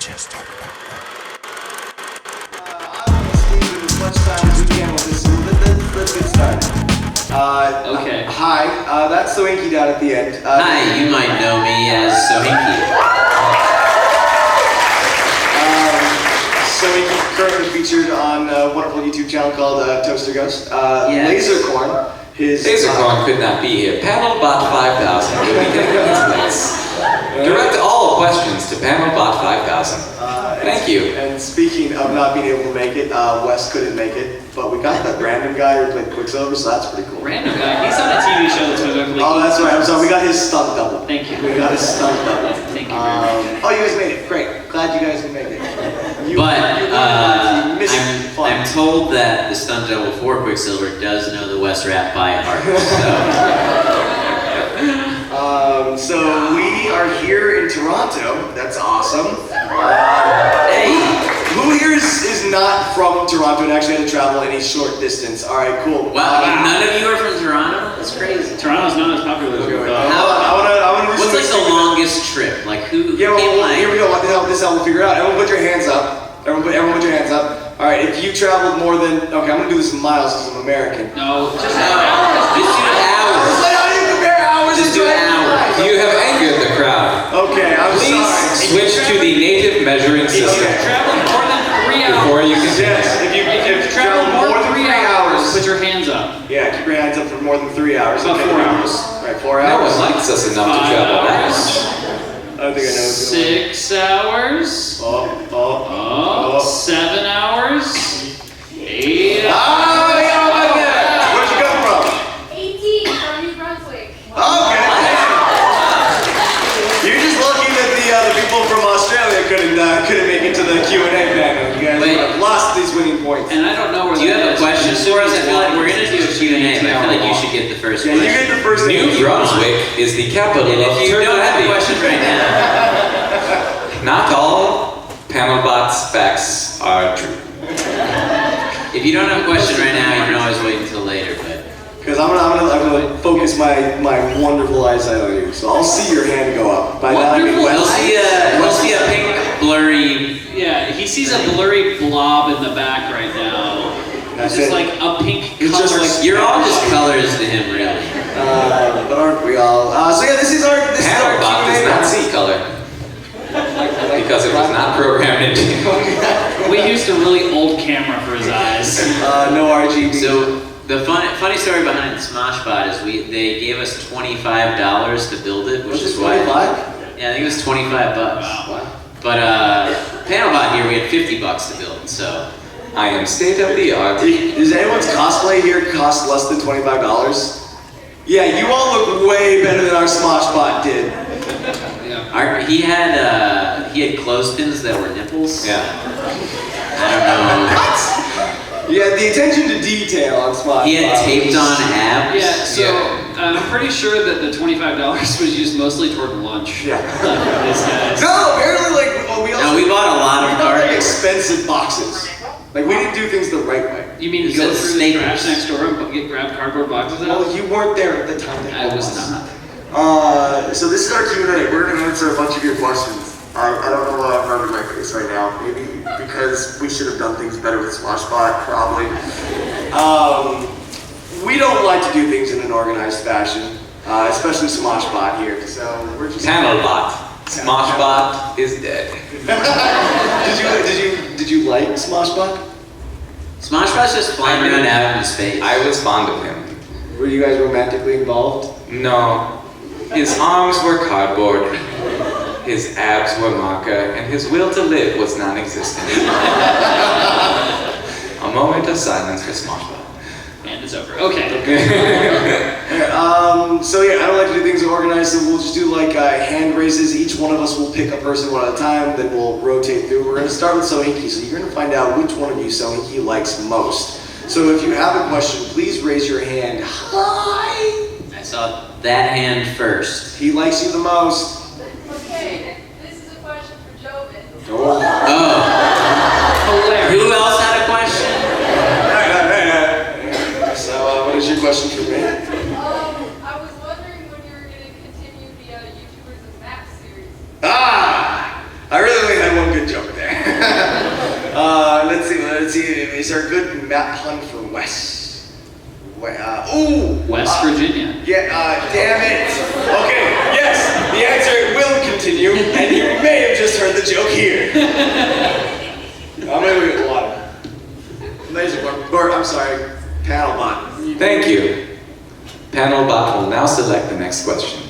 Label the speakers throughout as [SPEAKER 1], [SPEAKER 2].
[SPEAKER 1] just talk about that.
[SPEAKER 2] I'm going to speak with as much time as we can with this, so let's get started.
[SPEAKER 3] Okay.
[SPEAKER 2] Hi, that's Sohinki down at the end.
[SPEAKER 3] Hi, you might know me as Sohinki.
[SPEAKER 2] Sohinki currently featured on a wonderful YouTube channel called Toaster Ghost.
[SPEAKER 3] Yes.
[SPEAKER 2] Lasercorn.
[SPEAKER 4] Lasercorn could not be here. Panelbot 5000 will be taking his place. Direct all questions to Panelbot 5000. Thank you.
[SPEAKER 2] And speaking of not being able to make it, Wes couldn't make it, but we got that random guy who played Quicksilver, so that's pretty cool.
[SPEAKER 3] Random guy. He's on a TV show that's supposedly.
[SPEAKER 2] Oh, that's right. I'm sorry. We got his stunt double.
[SPEAKER 3] Thank you.
[SPEAKER 2] We got his stunt double.
[SPEAKER 3] Thank you very much.
[SPEAKER 2] Oh, you guys made it. Great. Glad you guys could make it.
[SPEAKER 3] I'm told that the stunt double for Quicksilver does know the West Rap by heart.
[SPEAKER 2] So we are here in Toronto. That's awesome.
[SPEAKER 3] Hey!
[SPEAKER 2] Who here is not from Toronto and actually had to travel any short distance? All right, cool.
[SPEAKER 3] Wow, none of you are from Toronto? That's crazy.
[SPEAKER 5] Toronto's not as popular as we thought.
[SPEAKER 2] I want to.
[SPEAKER 3] What's like the longest trip? Like who?
[SPEAKER 2] Yeah,
[SPEAKER 3] came like?
[SPEAKER 2] here we go. This is how we'll figure it out. Everyone put your hands up. Everyone put your hands up. All right, if you traveled more than, okay, I'm gonna do this in miles because I'm American.
[SPEAKER 3] No, just hours. Just do hours.
[SPEAKER 2] How do you compare hours?
[SPEAKER 3] Just do hours.
[SPEAKER 4] You have angered the crowd.
[SPEAKER 2] Okay, I'm
[SPEAKER 4] Please
[SPEAKER 2] sorry.
[SPEAKER 4] switch to the native measuring system
[SPEAKER 5] Traveling more than 3 hours.
[SPEAKER 4] before you continue.
[SPEAKER 2] Yes, if you
[SPEAKER 5] Travel more than 3 hours.
[SPEAKER 2] hours.
[SPEAKER 5] Put your hands up.
[SPEAKER 2] Yeah, keep your hands up for more than 3 hours.
[SPEAKER 5] About 4 hours.
[SPEAKER 2] All right, 4
[SPEAKER 4] No
[SPEAKER 2] hours.
[SPEAKER 4] one likes us enough to travel that much.
[SPEAKER 2] I don't think I know.
[SPEAKER 5] 6 hours.
[SPEAKER 2] Oh.
[SPEAKER 5] 7 hours. 8 hours.
[SPEAKER 2] Oh, yeah, I like that. Where'd you come from?
[SPEAKER 6] 18 from New Brunswick.
[SPEAKER 2] Okay. You're just lucky that the people from Australia couldn't make it to the Q&A panel. You guys
[SPEAKER 3] Wait.
[SPEAKER 2] have lost these winning points.
[SPEAKER 5] And I don't know where
[SPEAKER 3] Do you
[SPEAKER 5] that
[SPEAKER 3] have a
[SPEAKER 5] is.
[SPEAKER 3] question for us? I feel like we're gonna do a Q&A, but I feel like you should get the first
[SPEAKER 2] Yeah,
[SPEAKER 3] question.
[SPEAKER 2] you get the first name.
[SPEAKER 4] New Brunswick is the capital
[SPEAKER 3] And
[SPEAKER 4] of
[SPEAKER 3] if you don't have a
[SPEAKER 4] Turkey.
[SPEAKER 3] question right now,
[SPEAKER 4] Not all Panelbot's facts are true.
[SPEAKER 3] if you don't have a question right now, you can always wait until later. But
[SPEAKER 2] Because I'm gonna focus my wonderful eyesight on you. So I'll see your hand go up. By that I mean
[SPEAKER 3] we'll
[SPEAKER 2] Wes.
[SPEAKER 3] see a pink blurry.
[SPEAKER 5] Yeah, he sees a blurry blob in the back right now.
[SPEAKER 2] That's
[SPEAKER 5] It's just
[SPEAKER 2] it.
[SPEAKER 5] like a pink
[SPEAKER 2] It's
[SPEAKER 5] color.
[SPEAKER 2] just like-
[SPEAKER 3] You're all just colors to him, really.
[SPEAKER 2] But aren't we all? So yeah, this is our
[SPEAKER 4] Panelbot
[SPEAKER 2] Q&A.
[SPEAKER 4] does not see color because it was not programmed into it.
[SPEAKER 5] We used a really old camera for his eyes.
[SPEAKER 2] No RGB.
[SPEAKER 3] So the funny story behind Smoshbot is they gave us $25 to build it, which
[SPEAKER 2] Was
[SPEAKER 3] is
[SPEAKER 2] it
[SPEAKER 3] why.
[SPEAKER 2] 25?
[SPEAKER 3] Yeah, I think it was $25.
[SPEAKER 2] Wow.
[SPEAKER 3] But Panelbot here, we had $50 to build. So
[SPEAKER 4] I am state of the art.
[SPEAKER 2] Does anyone's cosplay here cost less than $25? Yeah, you all look way better than our Smoshbot did.
[SPEAKER 3] he had clothespins that were nipples.
[SPEAKER 4] Yeah.
[SPEAKER 3] I don't know.
[SPEAKER 2] Yeah, the attention to detail on Smoshbot.
[SPEAKER 3] He had taped on abs.
[SPEAKER 5] Yeah, so
[SPEAKER 4] Yeah.
[SPEAKER 5] I'm pretty sure that the $25 was used mostly toward lunch.
[SPEAKER 2] Yeah.
[SPEAKER 5] These guys.
[SPEAKER 2] No, apparently we also
[SPEAKER 3] No, we bought a lot of
[SPEAKER 2] we bought like
[SPEAKER 3] cardboard.
[SPEAKER 2] expensive boxes. Like we didn't do things the right way.
[SPEAKER 5] You mean
[SPEAKER 3] Is
[SPEAKER 5] go
[SPEAKER 3] that
[SPEAKER 5] through the
[SPEAKER 3] Staples?
[SPEAKER 5] trash next door and grab cardboard boxes out?
[SPEAKER 2] Well, you weren't there at the time.
[SPEAKER 5] I was not.
[SPEAKER 2] So this is our Q&A. We're gonna answer a bunch of your questions. I don't know why I'm rubbing my face right now. Maybe because we should have done things better with Smoshbot, probably. We don't like to do things in an organized fashion, especially Smoshbot here. So we're just
[SPEAKER 4] Panelbot. Smoshbot is dead.
[SPEAKER 2] Did you like Smoshbot?
[SPEAKER 3] Smoshbot's just flying around out into space.
[SPEAKER 4] I was fond of him.
[SPEAKER 2] Were you guys romantically involved?
[SPEAKER 4] No. His arms were cardboard. His abs were maca, and his will to live was non-existent. A moment of silence for Smoshbot.
[SPEAKER 5] And it's over. Okay.
[SPEAKER 2] So yeah, I don't like to do things organized, so we'll just do like hand raises. Each one of us will pick a person one at a time, then we'll rotate through. We're gonna start with Sohinki, so you're gonna find out which one of you Sohinki likes most. So if you have a question, please raise your hand high.
[SPEAKER 3] I saw that hand first.
[SPEAKER 2] He likes you the most.
[SPEAKER 6] Okay, this is a question for Joven.
[SPEAKER 2] Oh.
[SPEAKER 3] Oh.
[SPEAKER 5] Hilarious.
[SPEAKER 3] Who else had a question?
[SPEAKER 2] So what is your question for me?
[SPEAKER 6] I was wondering when you were going to continue the YouTubers and Maps series.
[SPEAKER 2] I really only had one good joke. map pun for West?
[SPEAKER 5] West Virginia.
[SPEAKER 2] Yeah, damn it. Okay, yes, the answer will continue, and you may have just heard the joke here. I'm gonna go get water. Lasercorn, or I'm sorry, Panelbot.
[SPEAKER 4] Thank you. Panelbot will now select the next question.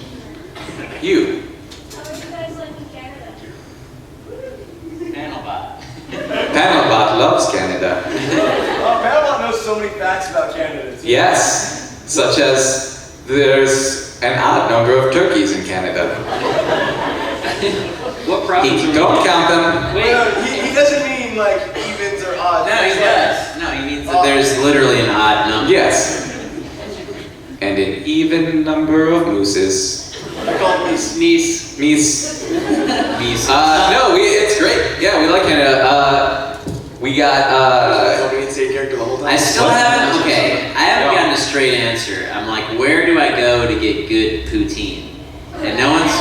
[SPEAKER 4] You.
[SPEAKER 6] How are you guys liking Canada?
[SPEAKER 3] Panelbot.
[SPEAKER 4] Panelbot loves Canada.
[SPEAKER 2] Panelbot knows so many facts about Canada.
[SPEAKER 4] Yes, such as there's an odd number of turkeys in Canada.
[SPEAKER 5] What province are we
[SPEAKER 4] Don't
[SPEAKER 5] in?
[SPEAKER 4] count them.
[SPEAKER 5] Wait,
[SPEAKER 2] He doesn't mean like evens or odds.
[SPEAKER 3] No, he does. No, he means that there's literally an odd number.
[SPEAKER 4] Yes. And an even number of mooses.
[SPEAKER 2] I call it Nice.
[SPEAKER 5] Nice.
[SPEAKER 4] Meese.
[SPEAKER 3] Meese.
[SPEAKER 4] No, it's great. Yeah, we like Canada. We got,
[SPEAKER 2] Tell me to say character the whole time.
[SPEAKER 3] I still haven't, okay, I haven't gotten a straight answer. I'm like, where do I go to get good poutine? And no one's,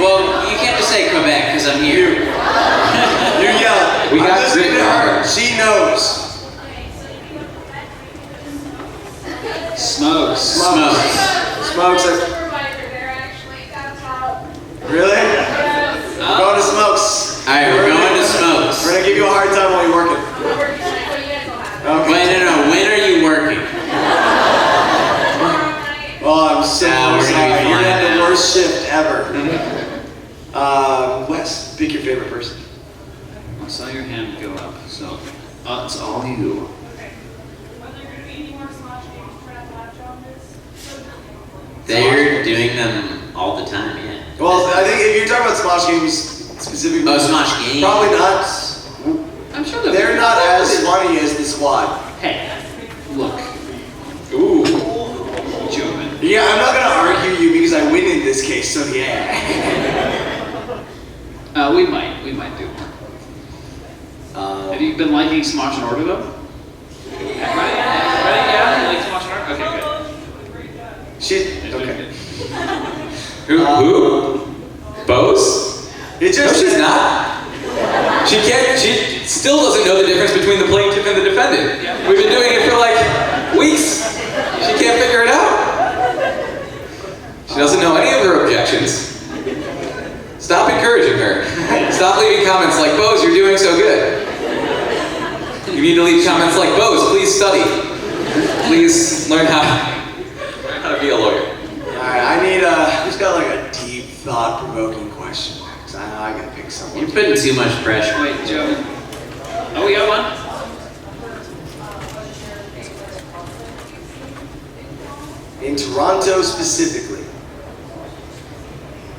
[SPEAKER 3] well, you can't just say Quebec, because I'm here.
[SPEAKER 2] You yell.
[SPEAKER 4] We got
[SPEAKER 2] I'm listening to her.
[SPEAKER 4] grit.
[SPEAKER 2] She knows.
[SPEAKER 5] Smokes.
[SPEAKER 2] Smokes. Smokes.
[SPEAKER 6] Supervisor there, actually. That's all.
[SPEAKER 2] Really?
[SPEAKER 6] Yes.
[SPEAKER 2] Going to Smokes.
[SPEAKER 3] Alright, we're going to Smokes.
[SPEAKER 2] We're gonna give you a hard time while you're working.
[SPEAKER 6] We're working tonight, but you guys will have it.
[SPEAKER 2] Okay.
[SPEAKER 3] Wait, no, when are you working?
[SPEAKER 6] Tomorrow night.
[SPEAKER 2] Oh, I'm so
[SPEAKER 3] We're gonna be
[SPEAKER 2] sorry. You're gonna have
[SPEAKER 3] flying
[SPEAKER 2] the
[SPEAKER 3] out.
[SPEAKER 2] worst shift ever. Wes, pick your favorite person.
[SPEAKER 5] I saw your hand go up, so it's all you.
[SPEAKER 6] Okay. Are there going to be any more Smosh Games for that live job this?
[SPEAKER 3] They're doing them all the time, yeah.
[SPEAKER 2] Well, I think if you're talking about Smosh Games specifically,
[SPEAKER 3] Oh, Smosh Games.
[SPEAKER 2] probably not.
[SPEAKER 5] I'm sure
[SPEAKER 2] They're not as funny as the squad.
[SPEAKER 5] Hey, look,
[SPEAKER 4] ooh.
[SPEAKER 5] Joven.
[SPEAKER 2] Yeah, I'm not gonna argue you because I win in this case. So yeah.
[SPEAKER 5] We might do more. Have you been liking Smosh Order though? Ready? Yeah, you like Smosh Order? Okay, good.
[SPEAKER 2] She's
[SPEAKER 5] You're doing
[SPEAKER 2] okay.
[SPEAKER 5] good.
[SPEAKER 4] Who? Bose?
[SPEAKER 2] It
[SPEAKER 4] No,
[SPEAKER 2] just
[SPEAKER 4] she's not. She still doesn't know the difference between the plaintiff and the defendant. We've been doing it for like weeks. She can't figure it out. She doesn't know any of her objections. Stop encouraging her. Stop leaving comments like, Bose, you're doing so good. You need to leave comments like, Bose, please study. Please learn how to be a lawyer.
[SPEAKER 2] Alright, I need who's got like a deep thought-provoking question? Because I know I gotta pick someone.
[SPEAKER 3] You're putting too much pressure.
[SPEAKER 5] Wait, Joven. Oh, we got one.
[SPEAKER 2] In Toronto specifically.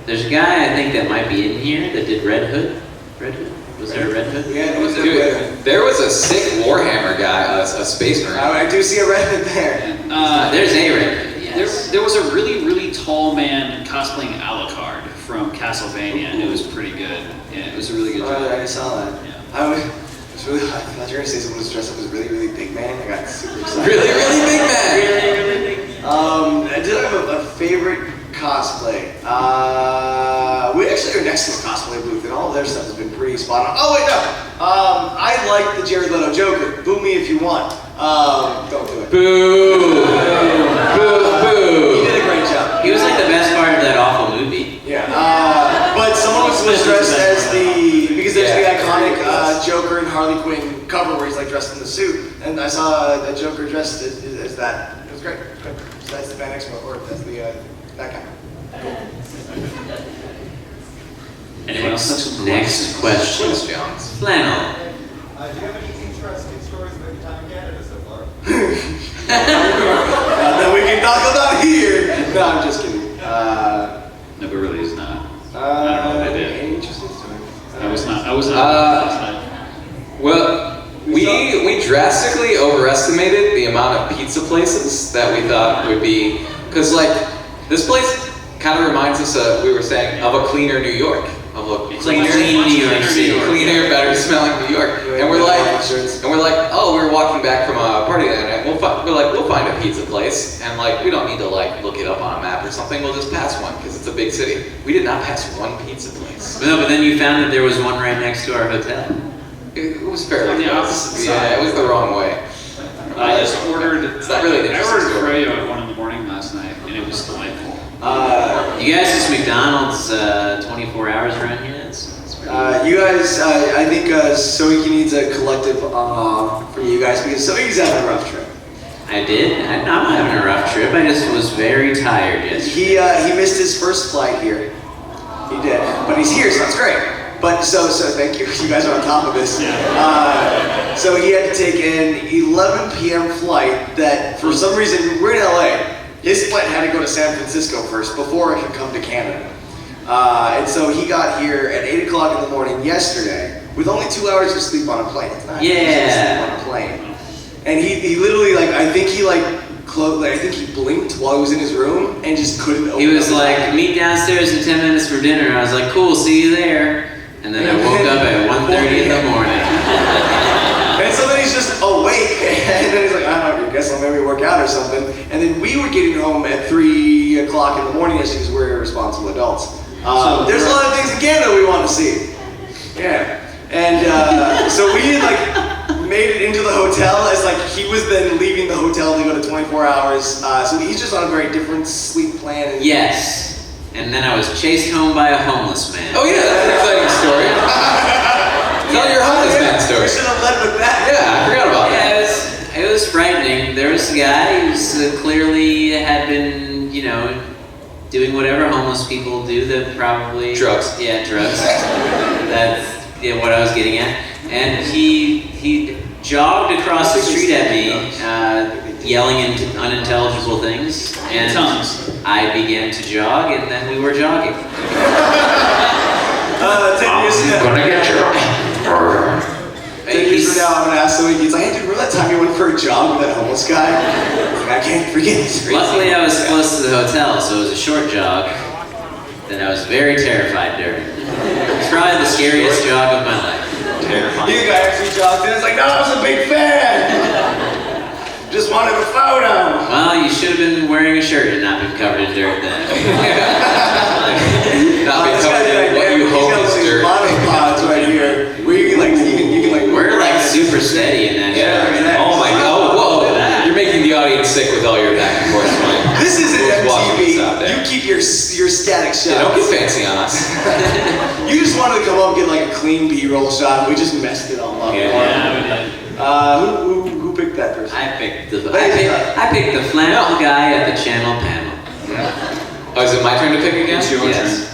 [SPEAKER 3] There's a guy I think that might be in here that did Red Hood. Red Hood? Was there a Red Hood?
[SPEAKER 2] Yeah, it was a
[SPEAKER 4] Dude,
[SPEAKER 2] red.
[SPEAKER 4] there was a sick Warhammer guy, a space marine.
[SPEAKER 2] I do see a red there.
[SPEAKER 3] There's a Red Hood, yes.
[SPEAKER 5] There was a really, really tall man cosplaying Alucard from Castlevania, and it was pretty good. Yeah, it was a really good job.
[SPEAKER 2] I saw that.
[SPEAKER 5] Yeah.
[SPEAKER 2] I thought you were gonna say someone was dressed up as a really, really big man. I got super excited.
[SPEAKER 4] Really, really big man.
[SPEAKER 2] I did have a favorite cosplay. We actually are next to a cosplay booth, and all of their stuff has been pretty spot on. Oh wait, no. I like the Jared Leto Joker. Boo me if you want. Don't do it.
[SPEAKER 4] Boo. Boo,
[SPEAKER 2] He
[SPEAKER 4] boo.
[SPEAKER 2] did a great job.
[SPEAKER 3] He was like the best part of that awful movie.
[SPEAKER 2] Yeah. But someone was dressed as because there's the iconic Joker and Harley Quinn cover where he's like dressed in the suit, and I saw the Joker dressed as that. It was great. Good. So that's the Fan Expo, or that's the that guy.
[SPEAKER 5] Anyone else have some
[SPEAKER 3] Next question.
[SPEAKER 4] Chris Jones.
[SPEAKER 3] Flannel.
[SPEAKER 1] Do you have any interesting stories about your time in Canada so far?
[SPEAKER 2] That we can talk about here. No, I'm just kidding.
[SPEAKER 5] No, but really is not.
[SPEAKER 2] I
[SPEAKER 5] don't know what they did.
[SPEAKER 2] Any interesting story?
[SPEAKER 5] I was not last night.
[SPEAKER 4] Well, we drastically overestimated the amount of pizza places that we thought would be, because like this place kind of reminds us of, we were saying, of a cleaner New York, of a
[SPEAKER 3] It's like clean New York City.
[SPEAKER 4] cleaner, better smelling New York, and we're like, oh, we were walking back from a party that night. We'll find a pizza place, and like we don't need to like look it up on a map or something. We'll just pass one because it's a big city. We did not pass one pizza place.
[SPEAKER 3] No, but then you found that there was one right next to our hotel.
[SPEAKER 4] It was fairly
[SPEAKER 5] On the
[SPEAKER 4] close.
[SPEAKER 5] opposite
[SPEAKER 4] Yeah,
[SPEAKER 5] side.
[SPEAKER 4] it was the wrong way.
[SPEAKER 5] I just ordered.
[SPEAKER 4] It's not really an
[SPEAKER 5] I
[SPEAKER 4] interesting
[SPEAKER 5] ordered
[SPEAKER 4] story.
[SPEAKER 5] Creo at 1 in the morning last night, and it was delightful.
[SPEAKER 3] You guys, this McDonald's 24 hours around here. It's pretty
[SPEAKER 2] You guys, I think Sohinki needs a collective from you guys because Sohinki's having a rough trip.
[SPEAKER 3] I did. I'm not having a rough trip. I just was very tired yesterday.
[SPEAKER 2] He missed his first flight here. He did, but he's here, so that's great. But so thank you. You guys are on top of this. So he had to take an 11 p.m. flight that, for some reason, we're in LA. His flight had to go to San Francisco first before it could come to Canada. And so he got here at 8 o'clock in the morning yesterday with only 2 hours of sleep on a plane. It's not easy to sleep on a plane. And he literally, like, I think he blinked while he was in his room and just couldn't open
[SPEAKER 3] He was
[SPEAKER 2] his
[SPEAKER 3] like,
[SPEAKER 2] eyes.
[SPEAKER 3] meet downstairs in 10 minutes for dinner. I was like, cool, see you there. And then I woke up at 1:30 in the morning.
[SPEAKER 2] And so then he's just awake, and then he's like, I don't know, I guess I'll maybe work out or something. And then we were getting home at 3 o'clock in the morning yesterday because we're irresponsible adults. There's a lot of things in Canada we want to see. Yeah. And so we made it into the hotel as he was then leaving the hotel to go to 24 hours. So he's just on a very different sleep plan. And
[SPEAKER 3] Yes. And then I was chased home by a homeless man.
[SPEAKER 4] Oh yeah, that's an exciting story. Tell your homeless man story.
[SPEAKER 2] We should have led with that.
[SPEAKER 4] Yeah, I forgot about that.
[SPEAKER 3] Yeah, it was frightening. There was a guy who clearly had been, doing whatever homeless people do that probably...
[SPEAKER 4] Drugs.
[SPEAKER 3] Yeah, drugs. That's what I was getting at. And he jogged across the street at me, yelling unintelligible things. And
[SPEAKER 5] Tongues.
[SPEAKER 3] I began to jog, and then we were jogging.
[SPEAKER 2] 10 years from now.
[SPEAKER 4] Gonna get you.
[SPEAKER 2] 10 years from now, I'm gonna ask Sohinki. He's like, hey, dude, remember that time you went for a jog with that homeless guy? He's like, I can't forget.
[SPEAKER 3] Luckily, I was close to the hotel, so it was a short jog that I was very terrified during. It's probably the scariest jog of my life. Terrifying.
[SPEAKER 2] You guy actually jogged in. It's like, no, I was a big fan. Just wanted a photo.
[SPEAKER 3] Well, you should have been wearing a shirt and not been covered in dirt then.
[SPEAKER 4] Not be covered in what you hope is dirt.
[SPEAKER 2] Monopods right here, where you can
[SPEAKER 3] We're super steady in that
[SPEAKER 4] Yeah.
[SPEAKER 3] shirt.
[SPEAKER 4] Oh my God. Whoa. You're making the audience sick with all your back and forth swing.
[SPEAKER 2] This isn't
[SPEAKER 4] Who's watching this out
[SPEAKER 2] MTV.
[SPEAKER 4] there?
[SPEAKER 2] You keep your static shots.
[SPEAKER 4] Yeah, don't get fancy on us.
[SPEAKER 2] You just wanted to come up and get a clean B-roll shot. We just messed it all up.
[SPEAKER 5] Yeah, we did.
[SPEAKER 2] Who picked that person?
[SPEAKER 3] I picked the flannel guy at the channel panel.
[SPEAKER 4] Oh, is it my turn to pick again?
[SPEAKER 5] It's your
[SPEAKER 3] Yes.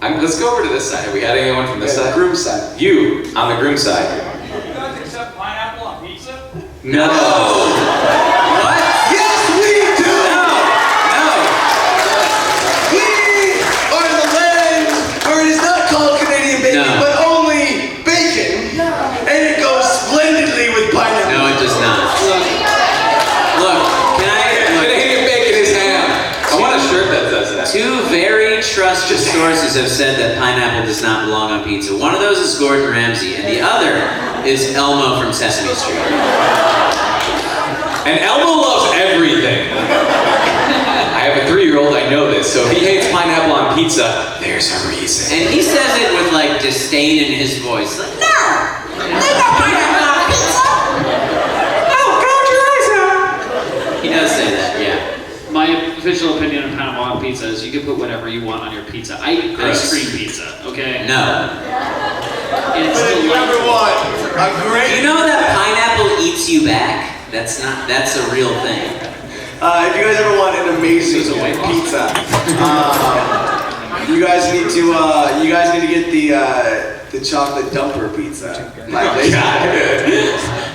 [SPEAKER 4] Let's go over to this side. Have we had anyone from this side?
[SPEAKER 2] Groom side.
[SPEAKER 4] You, on the groom side.
[SPEAKER 1] You guys accept pineapple on pizza?
[SPEAKER 3] No. What?
[SPEAKER 2] Yes, we do.
[SPEAKER 3] No.
[SPEAKER 2] We are the land where it is not called Canadian bacon,
[SPEAKER 3] No.
[SPEAKER 2] but only bacon, and it goes splendidly with pineapple.
[SPEAKER 3] No, it does not. Look,
[SPEAKER 4] Canadian bacon is ham. I want a shirt that says that.
[SPEAKER 3] two very trusted sources have said that pineapple does not belong on pizza. One of those is Gordon Ramsay, and the other is Elmo from Sesame Street.
[SPEAKER 4] And Elmo loves everything. I have a 3-year-old, I know this, so if he hates pineapple on pizza, there's a reason.
[SPEAKER 3] And he says it with disdain in his voice. Like, no! There's no pineapple on pizza! Oh, gouge your eyes out! He does say that, yeah.
[SPEAKER 5] My official opinion on pineapple on pizza is you can put whatever you want on your pizza. I eat ice cream pizza, okay?
[SPEAKER 3] No.
[SPEAKER 5] It's
[SPEAKER 2] But if you ever
[SPEAKER 5] delightful.
[SPEAKER 2] want a
[SPEAKER 3] Do
[SPEAKER 2] great...
[SPEAKER 3] you know that pineapple eats you back? That's a real thing.
[SPEAKER 2] If you guys ever want an amazing pizza, you guys need to get the chocolate dumper pizza.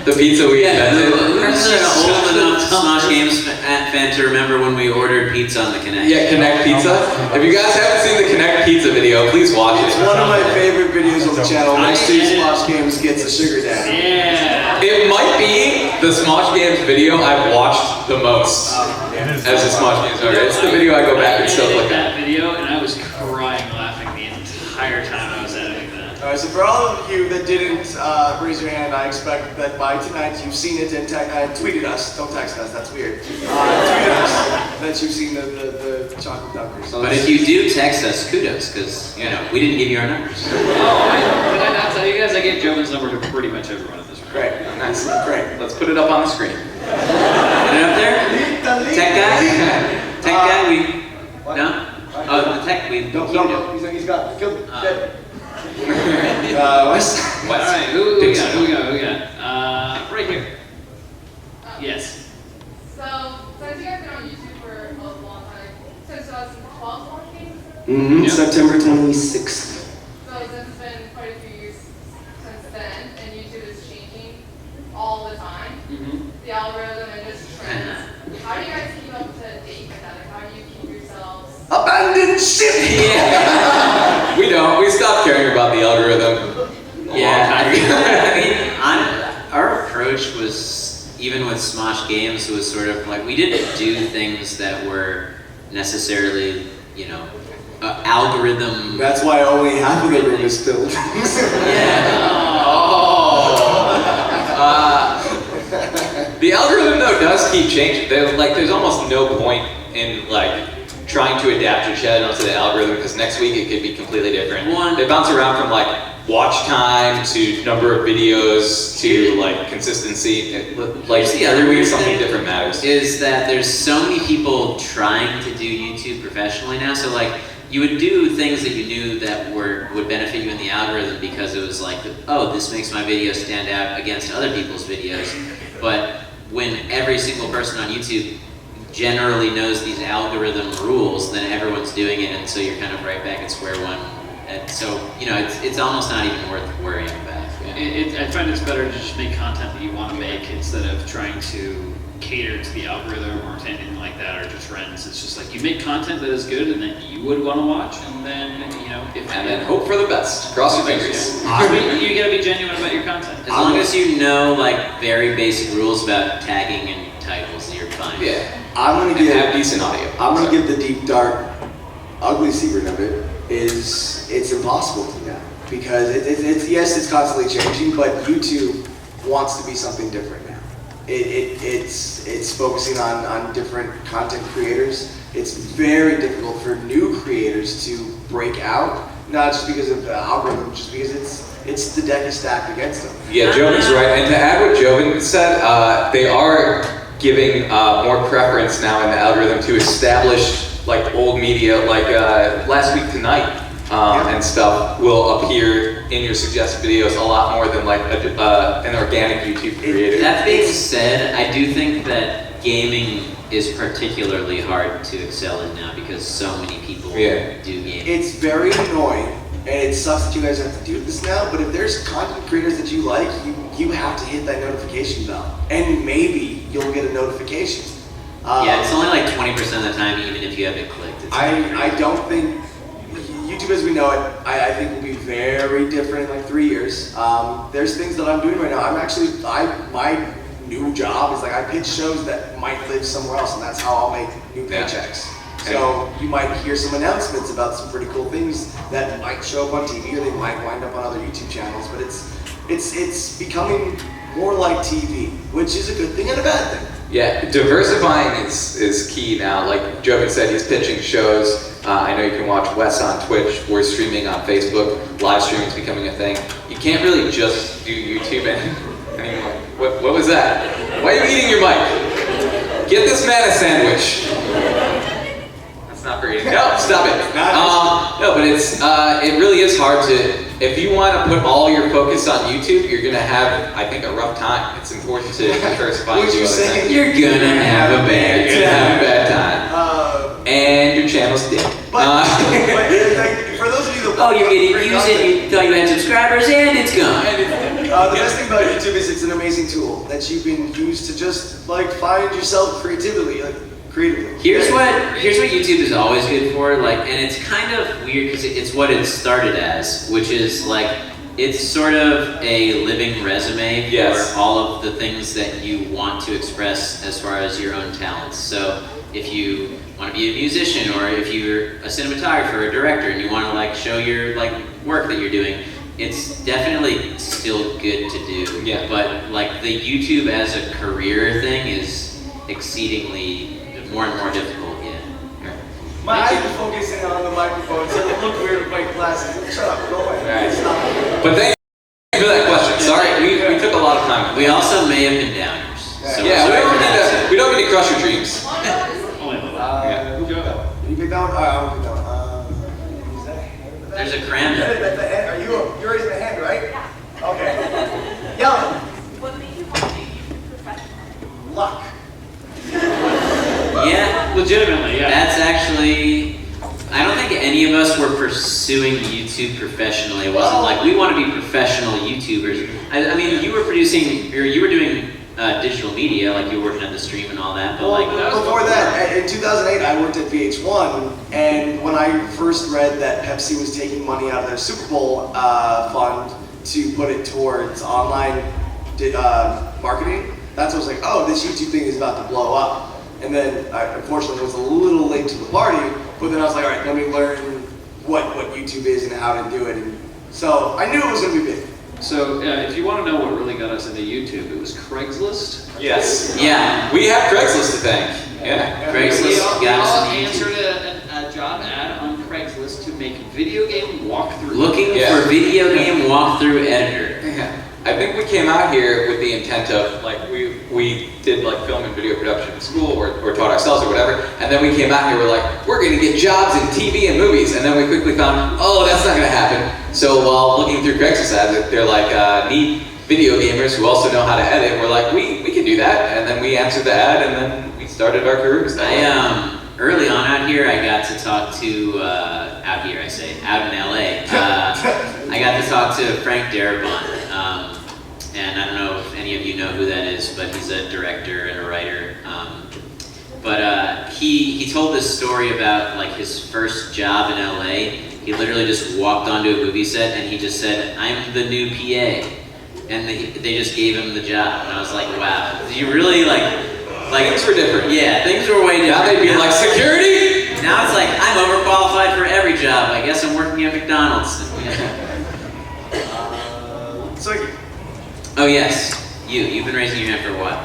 [SPEAKER 4] The pizza we invented.
[SPEAKER 3] Who's an old enough Smosh Games fan to remember when we ordered pizza on the Connect?
[SPEAKER 4] Yeah, Connect Pizza. If you guys haven't seen the Connect Pizza video, please watch
[SPEAKER 2] It's
[SPEAKER 4] it.
[SPEAKER 2] one of my favorite videos on the channel. When Smosh Games gets a sugar daddy.
[SPEAKER 5] Yeah.
[SPEAKER 4] It might be the Smosh Games video I've watched the most as a Smosh Games owner. It's the video I go back and still look
[SPEAKER 5] that
[SPEAKER 4] at.
[SPEAKER 5] video, and I was crying laughing the entire time I was editing that.
[SPEAKER 2] Alright, so for all of you that didn't raise your hand, I expect that by tonight you've seen it and tweeted us. Don't text us, that's weird. Tweeted us that you've seen the chocolate dunkers.
[SPEAKER 3] But if you do text us, kudos, because you know we didn't give you our numbers.
[SPEAKER 5] Oh, did I not tell you guys? I gave Joven's number to pretty much everyone in this room.
[SPEAKER 2] Great, nice, great.
[SPEAKER 4] Let's put it up on the screen.
[SPEAKER 3] Put it up there. Tech guy. Tech guy. We no. Oh, the tech. We
[SPEAKER 2] No, he's got killed me. Dead. Wes.
[SPEAKER 5] All right, who we got? Right here. Yes.
[SPEAKER 6] So, since you guys been on YouTube for a long time, since 2012 Smosh Games,
[SPEAKER 2] Mm-hmm.
[SPEAKER 5] Yep.
[SPEAKER 2] September 26th.
[SPEAKER 6] so since it's been quite a few years since then, and YouTube is changing all the time, the algorithm and just trends, how do you guys keep up to date with that? Like, how do you keep yourselves?
[SPEAKER 2] Abandoned ship.
[SPEAKER 3] Yeah.
[SPEAKER 4] We don't. We stopped caring about the algorithm.
[SPEAKER 3] Yeah. I mean, our approach was, even with Smosh Games, was sort of like we didn't do things that were necessarily, you know, algorithm.
[SPEAKER 2] That's why only half of the room is filled.
[SPEAKER 3] Yeah.
[SPEAKER 4] The algorithm though does keep changing. There's almost no point in like trying to adapt your channel to the algorithm because next week it could be completely different. They bounce around from like watch time to number of videos to like consistency. Like
[SPEAKER 3] The other weird
[SPEAKER 4] something
[SPEAKER 3] thing
[SPEAKER 4] different matters.
[SPEAKER 3] is that there's so many people trying to do YouTube professionally now. So like you would do things that you knew that would benefit you in the algorithm because it was like, oh, this makes my video stand out against other people's videos. But when every single person on YouTube generally knows these algorithm rules, then everyone's doing it, and so you're kind of right back at square one. And so, you know, it's almost not even worth worrying about.
[SPEAKER 5] I find it's better to just make content that you want to make instead of trying to cater to the algorithm or to anything like that or to trends. It's just like you make content that is good and that you would want to watch, and then
[SPEAKER 4] And then hope for the best. Cross your fingers.
[SPEAKER 5] You gotta be genuine about your content.
[SPEAKER 3] As long as you know like very basic rules about tagging and titles, you're fine.
[SPEAKER 4] Yeah.
[SPEAKER 2] I'm gonna
[SPEAKER 4] And have
[SPEAKER 2] give.
[SPEAKER 4] decent audio.
[SPEAKER 2] I'm gonna give the deep, dark, ugly secret of it is it's impossible to now because it's yes, it's constantly changing, but YouTube wants to be something different now. It's focusing on different content creators. It's very difficult for new creators to break out, not just because of the algorithm, just because it's the deck is stacked against them.
[SPEAKER 4] Yeah, Joven's right. And to add what Joven said, they are giving more preference now in the algorithm to established like old media, like last week tonight and stuff will appear in your suggested videos a lot more than like an organic YouTube creator.
[SPEAKER 3] That being said, I do think that gaming is particularly hard to excel in now because so many people do gaming.
[SPEAKER 2] It's very annoying, and it sucks that you guys have to do this now, but if there's content creators that you like, you have to hit that notification bell, and maybe you'll get a notification.
[SPEAKER 3] Yeah, it's only like 20% of the time, even if you have it clicked.
[SPEAKER 2] I don't think, YouTube as we know it, I think will be very different in like 3 years. There's things that I'm doing right now. My new job is like I pitch shows that might live somewhere else, and that's how I'll make new paychecks. So you might hear some announcements about some pretty cool things that might show up on TV, or they might wind up on other YouTube channels. But it's becoming more like TV, which is a good thing and a bad thing.
[SPEAKER 4] Yeah, diversifying is key now. Like Joven said, he's pitching shows. I know you can watch Wes on Twitch. We're streaming on Facebook. Live streaming is becoming a thing. You can't really just do YouTube anymore. What was that? Why are you eating your mic? Get this man a sandwich. That's not for eating. No, stop it. No, but it really is hard to. If you want to put all your focus on YouTube, you're gonna have, I think, a rough time. It's important to diversify.
[SPEAKER 2] What you saying?
[SPEAKER 3] You're gonna have a bad
[SPEAKER 4] time. And your channel's dead.
[SPEAKER 2] But for those of you that
[SPEAKER 3] Oh, you're getting views and you thought you had subscribers and it's gone.
[SPEAKER 2] the best thing about YouTube is it's an amazing tool that you can use to just like find yourself creatively.
[SPEAKER 3] Here's what YouTube is always good for, like, and it's kind of weird because it's what it started as, which is like it's sort of a living resume for all of the things that you want to express as far as your own talents. So if you want to be a musician, or if you're a cinematographer or director and you want to like show your like work that you're doing, it's definitely still good to do.
[SPEAKER 4] Yeah.
[SPEAKER 3] But like the YouTube as a career thing is exceedingly more and more difficult.
[SPEAKER 1] My eyes were focusing on the microphone, so it looked weird with my glasses. Shut up, go away.
[SPEAKER 4] Right.
[SPEAKER 1] Stop.
[SPEAKER 4] But thank you for that question. Sorry, we took a lot of time.
[SPEAKER 3] We also may have been downers. So
[SPEAKER 4] Yeah,
[SPEAKER 3] we're sorry for that.
[SPEAKER 4] we don't need to crush your dreams.
[SPEAKER 5] Only a little.
[SPEAKER 4] Yeah.
[SPEAKER 1] Who picked that one? You picked that one? Alright, I'll pick that one. Is that a hand?
[SPEAKER 3] There's a cram.
[SPEAKER 1] That's the hand. You're raising a hand, right? Yeah. Okay. Yell it.
[SPEAKER 7] What made you want to make YouTube professional?
[SPEAKER 1] Luck.
[SPEAKER 3] Yeah,
[SPEAKER 5] Legitimately, yeah.
[SPEAKER 3] that's actually. I don't think any of us were pursuing YouTube professionally. It wasn't like we want to be professional YouTubers. I mean, you were producing, or you were doing digital media, like you were working on the stream and all that. But like
[SPEAKER 2] Before that, in 2008, I worked at VH1, and when I first read that Pepsi was taking money out of their Super Bowl fund to put it towards online marketing, that's when I was like, oh, this YouTube thing is about to blow up. And then I unfortunately was a little late to the party, but then I was like, all right, let me learn what YouTube is and how to do it. And so I knew it was going to be big.
[SPEAKER 5] So if you want to know what really got us into YouTube, it was Craigslist.
[SPEAKER 4] Yes.
[SPEAKER 3] yeah,
[SPEAKER 4] We have Craigslist to thank. Yeah.
[SPEAKER 5] We
[SPEAKER 3] Craigslist
[SPEAKER 5] all
[SPEAKER 3] got us into
[SPEAKER 5] answered
[SPEAKER 3] YouTube.
[SPEAKER 5] a job ad on Craigslist to make video game walkthrough.
[SPEAKER 3] Looking
[SPEAKER 4] Yeah.
[SPEAKER 3] for video game walkthrough editor.
[SPEAKER 4] Yeah. I think we came out here with the intent of like we did like film and video production in school or taught ourselves or whatever, and then we came out here, we're like, we're gonna get jobs in TV and movies, and then we quickly found, oh, that's not gonna happen. So while looking through Craigslist ads, they're like, need video gamers who also know how to edit. We're like, we can do that, and then we answered the ad, and then we started our careers.
[SPEAKER 3] Early on out here, I got to talk to out in LA. I got to talk to Frank Darabont. And I don't know if any of you know who that is, but he's a director and a writer. But he told this story about like his first job in LA. He literally just walked onto a movie set and he just said, "I'm the new PA," and they just gave him the job. And I was like, wow, you really like
[SPEAKER 4] things were different.
[SPEAKER 3] Yeah, things were way different.
[SPEAKER 4] Now they'd be like, security?
[SPEAKER 3] Now it's like, I'm overqualified for every job. I guess I'm working at McDonald's.
[SPEAKER 1] So
[SPEAKER 3] Oh yes, you've been raising your hand for a while.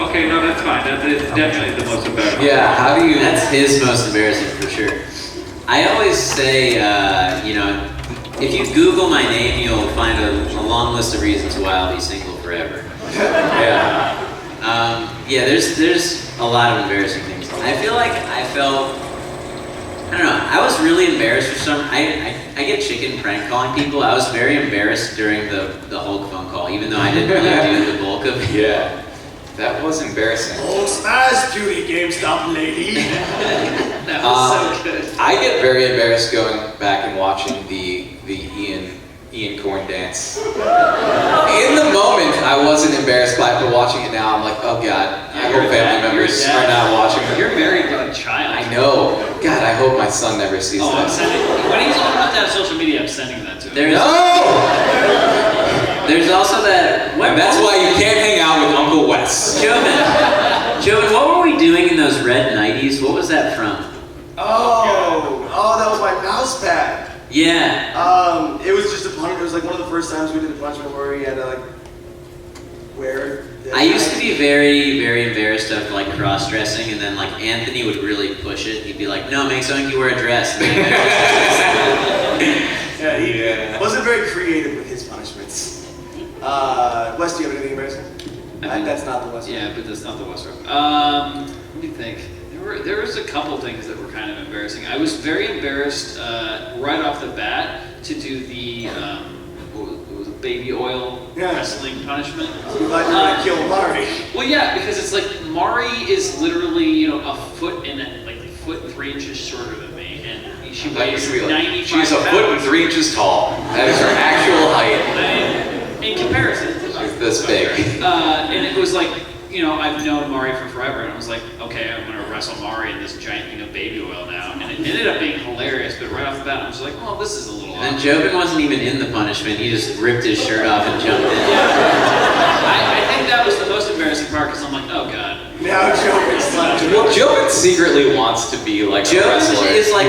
[SPEAKER 5] Okay, no, that's fine. That is definitely the most embarrassing.
[SPEAKER 4] Yeah, how do you...
[SPEAKER 3] That's his most embarrassing for sure. I always say, if you Google my name, you'll find a long list of reasons why I'll be single forever. Yeah, there's a lot of embarrassing things. I feel like I don't know, I was really embarrassed for some, I get chicken prank calling people. I was very embarrassed during the Hulk phone call, even though I didn't really do the bulk of it.
[SPEAKER 4] Yeah, that was embarrassing.
[SPEAKER 1] oh, smash duty, GameStop lady.
[SPEAKER 5] That was so good.
[SPEAKER 4] I get very embarrassed going back and watching the Ian Corn dance. In the moment, I wasn't embarrassed by it, but watching it now, I'm like, oh God, I hope family members are not watching.
[SPEAKER 5] You're married with a child.
[SPEAKER 4] I know. God, I hope my son never sees
[SPEAKER 5] Oh, I'm
[SPEAKER 4] this.
[SPEAKER 5] sending. When he's old enough to have social media, I'm sending that to him.
[SPEAKER 3] There's also that.
[SPEAKER 4] And that's why you can't hang out with Uncle Wes.
[SPEAKER 3] Joven, what were we doing in those red 90s? What was that from?
[SPEAKER 2] Oh, that was my mouse pad.
[SPEAKER 3] Yeah.
[SPEAKER 2] It was just a punishment. It was like one of the first times we did a punishment where we had to like wear.
[SPEAKER 3] I used to be very, very embarrassed of like cross-dressing, and then like Anthony would really push it. He'd be like, "No, make Sohinki wear a dress."
[SPEAKER 2] Yeah, he wasn't very creative with his punishments. Wes, do you have anything embarrassing? That's not the Wes.
[SPEAKER 5] Yeah, but that's not the West Road. Let me think. There was a couple things that were kind of embarrassing. I was very embarrassed right off the bat to do the what was it, baby oil wrestling punishment.
[SPEAKER 2] I'm glad you're gonna kill Mari.
[SPEAKER 5] Well, yeah, because it's like Mari is literally a foot and like 3 inches shorter than me, and she weighs 95
[SPEAKER 4] She's a foot and 3 inches tall. That is her actual height.
[SPEAKER 5] In comparison,
[SPEAKER 4] She's this big.
[SPEAKER 5] And it was like, I've known Mari for forever, and I was like, okay, I'm gonna wrestle Mari in this giant thing of baby oil now, and it ended up being hilarious. But right off the bat, I was like, well, this is a little.
[SPEAKER 3] And Joven wasn't even in the punishment. He just ripped his shirt off and jumped in.
[SPEAKER 5] I think that was the most embarrassing part because I'm like, oh god.
[SPEAKER 2] Now Joven's left.
[SPEAKER 4] Well, Joven secretly wants to be like a wrestler.
[SPEAKER 3] Joven is like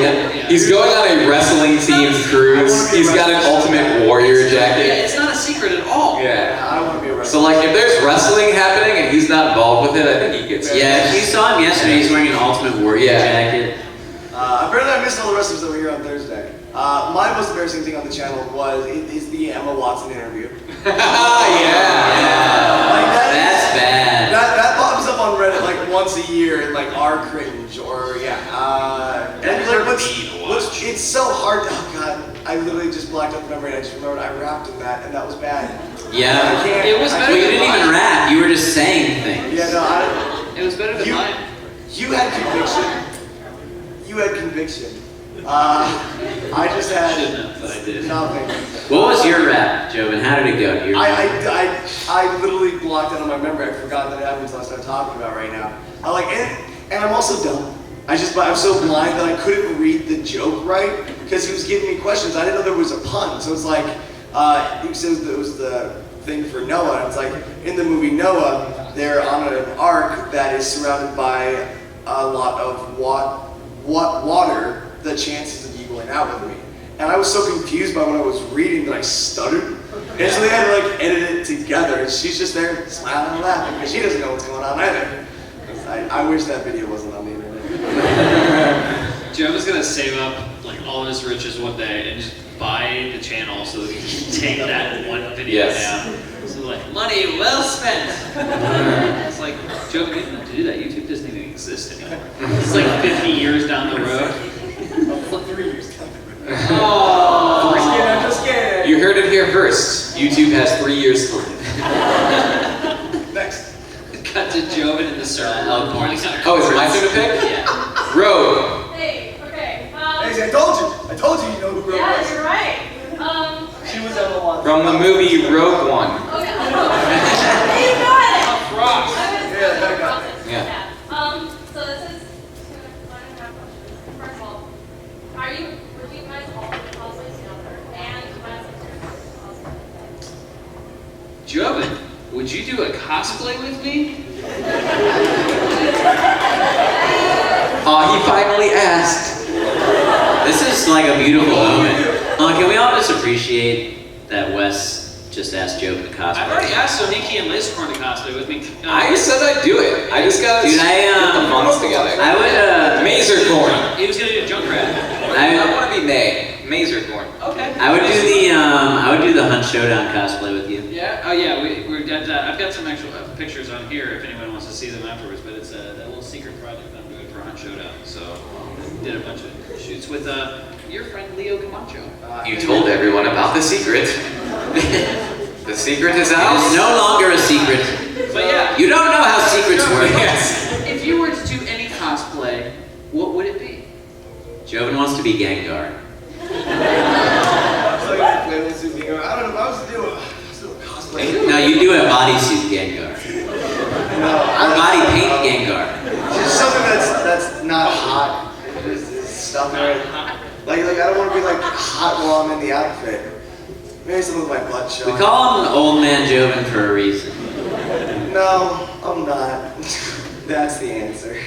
[SPEAKER 4] He's going on a wrestling team cruise. He's got an Ultimate Warrior jacket.
[SPEAKER 5] Yeah, it's not a secret at all.
[SPEAKER 4] Yeah.
[SPEAKER 2] I want
[SPEAKER 4] So like, if there's wrestling happening and he's not involved with it, I think he gets.
[SPEAKER 3] Yeah, if you saw him yesterday, he's wearing an Ultimate Warrior jacket.
[SPEAKER 2] Apparently I missed all the wrestlers that were here on Thursday. My most embarrassing thing on the channel is the Emma Watson interview.
[SPEAKER 3] That's bad.
[SPEAKER 2] That pops up on Reddit like once a year in like our cringe or and like it's so hard. Oh god, I literally just blacked out the memory and I just remembered I rapped in that and that was bad.
[SPEAKER 3] Yeah.
[SPEAKER 5] It was better
[SPEAKER 3] Well, you
[SPEAKER 5] than
[SPEAKER 3] didn't
[SPEAKER 5] mine.
[SPEAKER 3] even rap. You were just saying things.
[SPEAKER 2] Yeah, no,
[SPEAKER 5] It was better than mine.
[SPEAKER 2] you had conviction. You had conviction. I just had
[SPEAKER 5] But I did.
[SPEAKER 2] nothing.
[SPEAKER 3] What was your rap, Joven? How did it go? Do you remember?
[SPEAKER 2] I literally blocked out on my memory. I forgot that it happened until I started talking about it right now. And I'm also dumb. I'm so blind that I couldn't read the joke right because he was giving me questions. I didn't know there was a pun. So it's like, he says that it was the thing for Noah. And it's like, in the movie Noah, they're on an ark that is surrounded by a lot of water, the chances of you going out with me. And I was so confused by what I was reading that I stuttered. And so they had to like edit it together. And she's just there smiling and laughing because she doesn't know what's going on either. I wish that video wasn't on the internet.
[SPEAKER 5] Joe was gonna save up like all his riches one day and just buy the channel so that he can take that one video down. So like, money well spent. It's like, Joe, you didn't have to do that. YouTube doesn't even exist anymore. It's like 50 years down the road.
[SPEAKER 2] 3 years down the road.
[SPEAKER 5] Oh.
[SPEAKER 2] I'm just kidding.
[SPEAKER 4] You heard it here first. YouTube has 3 years to live.
[SPEAKER 2] Next.
[SPEAKER 5] Cut to Joven in the server.
[SPEAKER 3] Elkhorn.
[SPEAKER 4] Oh, is it my turn to pick?
[SPEAKER 3] Yeah.
[SPEAKER 4] Rogue.
[SPEAKER 7] Hey, okay.
[SPEAKER 2] Hey, I told you you know who Rogue
[SPEAKER 7] Yeah,
[SPEAKER 2] was.
[SPEAKER 7] you're right.
[SPEAKER 2] She was Emma Watson.
[SPEAKER 4] From the movie Rogue One.
[SPEAKER 7] Okay. You got it.
[SPEAKER 5] Rock.
[SPEAKER 2] Yeah, that got it.
[SPEAKER 4] Yeah.
[SPEAKER 7] So this is 1.5 questions. First of all, would you guys all do cosplays together? And my sister cosplay.
[SPEAKER 5] Joven, would you do a cosplay with me?
[SPEAKER 4] Oh, he finally asked.
[SPEAKER 3] This is like a beautiful moment. Can we all just appreciate that Wes just asked Joven to cosplay?
[SPEAKER 5] I've already asked Sohinki and Lasercorn to cosplay with me.
[SPEAKER 4] I said I'd do it. I just gotta
[SPEAKER 3] Dude,
[SPEAKER 4] get the funds together.
[SPEAKER 3] I would,
[SPEAKER 4] Lasercorn.
[SPEAKER 5] He was gonna do Junkrat.
[SPEAKER 4] I want to be Nay. Lasercorn.
[SPEAKER 5] Okay.
[SPEAKER 3] I would do the Hunt Showdown cosplay with you.
[SPEAKER 5] Yeah. Oh yeah. We're got. I've got some actual pictures on here if anyone wants to see them afterwards. But it's that little secret project I'm doing for Hunt Showdown. So I did a bunch of shoots with your friend Leo Camacho.
[SPEAKER 4] You told everyone about the secret. The secret is out.
[SPEAKER 3] It's no longer a secret.
[SPEAKER 5] But yeah.
[SPEAKER 3] You don't know how secrets work.
[SPEAKER 4] Yes.
[SPEAKER 5] If you were to do any cosplay, what would it be?
[SPEAKER 3] Joven wants to be Gengar.
[SPEAKER 2] I don't know if I was to do a cosplay.
[SPEAKER 3] No, you do a bodysuit Gengar. Or body paint Gengar.
[SPEAKER 2] Just something that's not hot. It's stuff right. Like I don't want to be like hot while I'm in the outfit. Maybe something with my butt showing.
[SPEAKER 3] We call him Old Man Joven for a reason.
[SPEAKER 2] No, I'm not. That's the answer.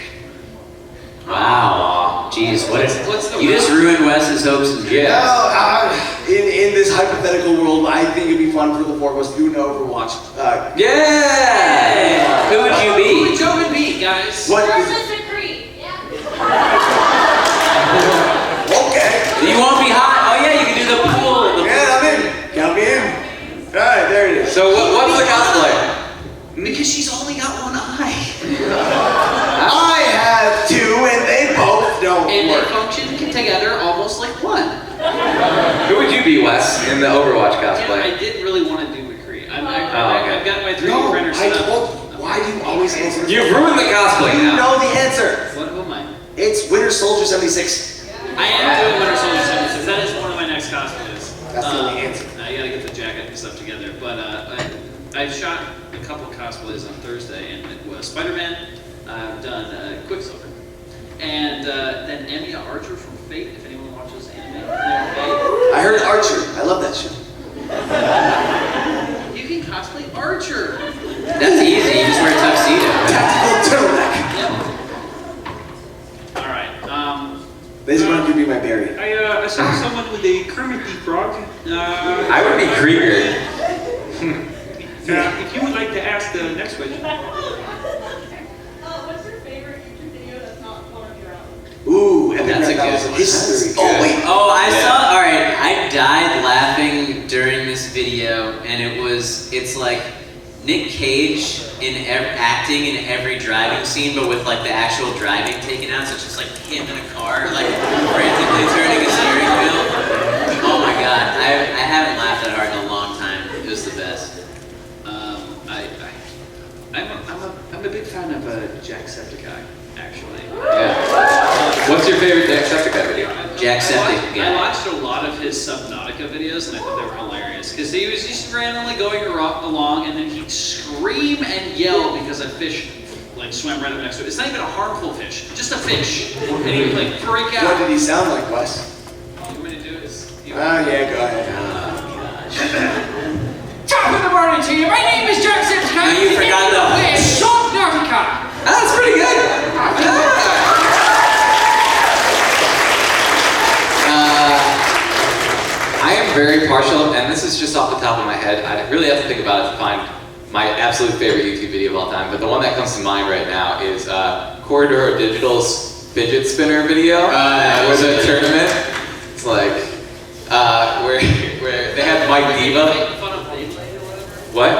[SPEAKER 3] Wow. Jeez,
[SPEAKER 5] What's the
[SPEAKER 3] you just ruined Wes's hopes and dreams.
[SPEAKER 2] No, in this hypothetical world, I think it'd be fun for the four of us to do an Overwatch.
[SPEAKER 3] Yeah! Who would you
[SPEAKER 5] Who
[SPEAKER 3] be?
[SPEAKER 5] would Joven be, guys?
[SPEAKER 2] What?
[SPEAKER 7] Or Mr. Creed. Yeah.
[SPEAKER 2] Okay.
[SPEAKER 3] You won't be hot? Oh yeah, you can do the pool.
[SPEAKER 2] Yeah, I'm in. Count me in. All right, there it is.
[SPEAKER 4] So what's the cosplay?
[SPEAKER 5] Because she's only got one eye.
[SPEAKER 2] I have two, and they both don't
[SPEAKER 5] And they
[SPEAKER 2] work.
[SPEAKER 5] function together almost like one.
[SPEAKER 4] Who would you be, Wes, in the Overwatch
[SPEAKER 5] Yeah,
[SPEAKER 4] cosplay?
[SPEAKER 5] I didn't really want to do McCree.
[SPEAKER 4] okay.
[SPEAKER 5] I've got my 3D
[SPEAKER 2] No,
[SPEAKER 5] printer
[SPEAKER 2] I
[SPEAKER 5] set up.
[SPEAKER 2] told. Why do you always answer? this?
[SPEAKER 4] You've ruined the cosplay
[SPEAKER 2] You
[SPEAKER 4] now.
[SPEAKER 2] know the answer.
[SPEAKER 5] Who am I?
[SPEAKER 2] It's Winter Soldier 76.
[SPEAKER 5] I am doing Winter Soldier 76. That is one of my next cosplays.
[SPEAKER 2] That's the only answer.
[SPEAKER 5] I gotta get the jacket and stuff together. But I shot a couple cosplays on Thursday, and it was Spider-Man. I've done Quicksilver. And then Emilia Archer from Fate, if anyone watches anime.
[SPEAKER 2] I heard Archer. I love that show.
[SPEAKER 5] You can cosplay Archer.
[SPEAKER 3] That's easy, you just wear a tuxedo.
[SPEAKER 2] Tactical turtleneck.
[SPEAKER 5] Yep. All right.
[SPEAKER 2] These are going to be my berry.
[SPEAKER 5] I saw someone with a Kermit the Frog.
[SPEAKER 4] I would be Krieger.
[SPEAKER 5] If you would the next question.
[SPEAKER 7] What's your favorite YouTube video that's not one of your own?
[SPEAKER 2] Ooh, and
[SPEAKER 3] That's a good one.
[SPEAKER 2] history.
[SPEAKER 4] That's
[SPEAKER 2] Oh
[SPEAKER 4] good.
[SPEAKER 2] wait.
[SPEAKER 3] Oh, I saw. All right, I died laughing during this video, and it's like Nick Cage acting in every driving scene, but with like the actual driving taken out. So it's just like him in a car, like frantically turning a steering wheel. Oh my god, I haven't laughed that hard in a long time. It was the best.
[SPEAKER 5] I'm a big fan of Jacksepticeye, actually.
[SPEAKER 4] Yeah. What's your favorite Jacksepticeye video?
[SPEAKER 3] Jacksepticeye.
[SPEAKER 5] I watched a lot of his Subnautica videos, and I thought they were hilarious because he was just randomly going along, and then he'd scream and yell because a fish like swam right up next to it. It's not even a harmful fish, just a fish, and he'd like freak out.
[SPEAKER 2] What did he sound like, Wes?
[SPEAKER 5] You want me to do this?
[SPEAKER 2] Oh yeah, go ahead.
[SPEAKER 8] Top of the morning to you. My name is Jacksepticeye.
[SPEAKER 3] No, you forgot the-
[SPEAKER 8] Subnautica.
[SPEAKER 4] That's pretty good. I am very partial, and this is just off the top of my head. I really have to think about it to find my absolute favorite YouTube video of all time, but the one that comes to mind right now is Corridor Digital's fidget spinner video. It was a tournament. It's like, where they had Mike Diva. What?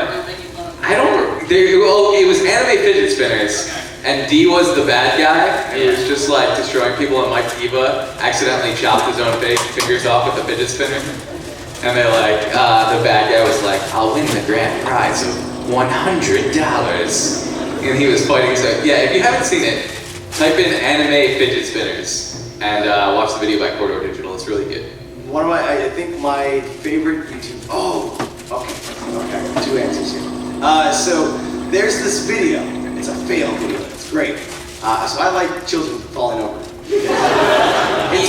[SPEAKER 4] I don't. Well, it was anime fidget spinners, and D was the bad guy. He was just like destroying people, and Mike Diva accidentally chopped his own fingers off with a fidget spinner. And they're like, the bad guy was like, "I'll win the grand prize of $100." And he was fighting. So yeah, if you haven't seen it, type in anime fidget spinners and watch the video by Corridor Digital. It's really good.
[SPEAKER 2] One of I think my favorite YouTube. Oh, okay. 2 answers here. So there's this video. It's a fail video. It's great. So I like children falling over.
[SPEAKER 3] He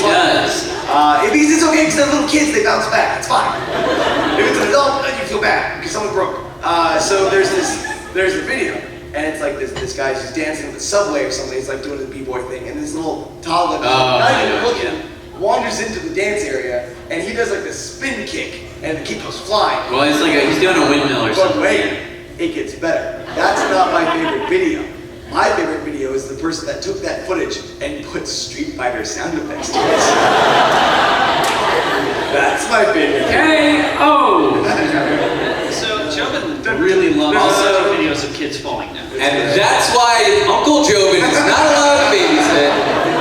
[SPEAKER 3] does.
[SPEAKER 2] Because it's okay, because they're little kids, they bounce back. It's fine. If it's an adult, then you feel bad because someone broke. So there's the video, and it's like this guy's just dancing in the subway or something. He's like doing the b-boy thing, and this little toddler, not even looking, wanders into the dance area, and he does like this spin kick, and the kid goes flying.
[SPEAKER 3] Well, it's like he's doing a windmill or
[SPEAKER 2] But
[SPEAKER 3] something.
[SPEAKER 2] wait, it gets better. That's not my favorite video. My favorite video is the person that took that footage and put Street Fighter sound effects to it. That's my favorite.
[SPEAKER 3] K.O.
[SPEAKER 5] So Joven really loves
[SPEAKER 3] Also-
[SPEAKER 5] videos of kids falling down.
[SPEAKER 4] And that's why Uncle Joven is not allowed to babysit.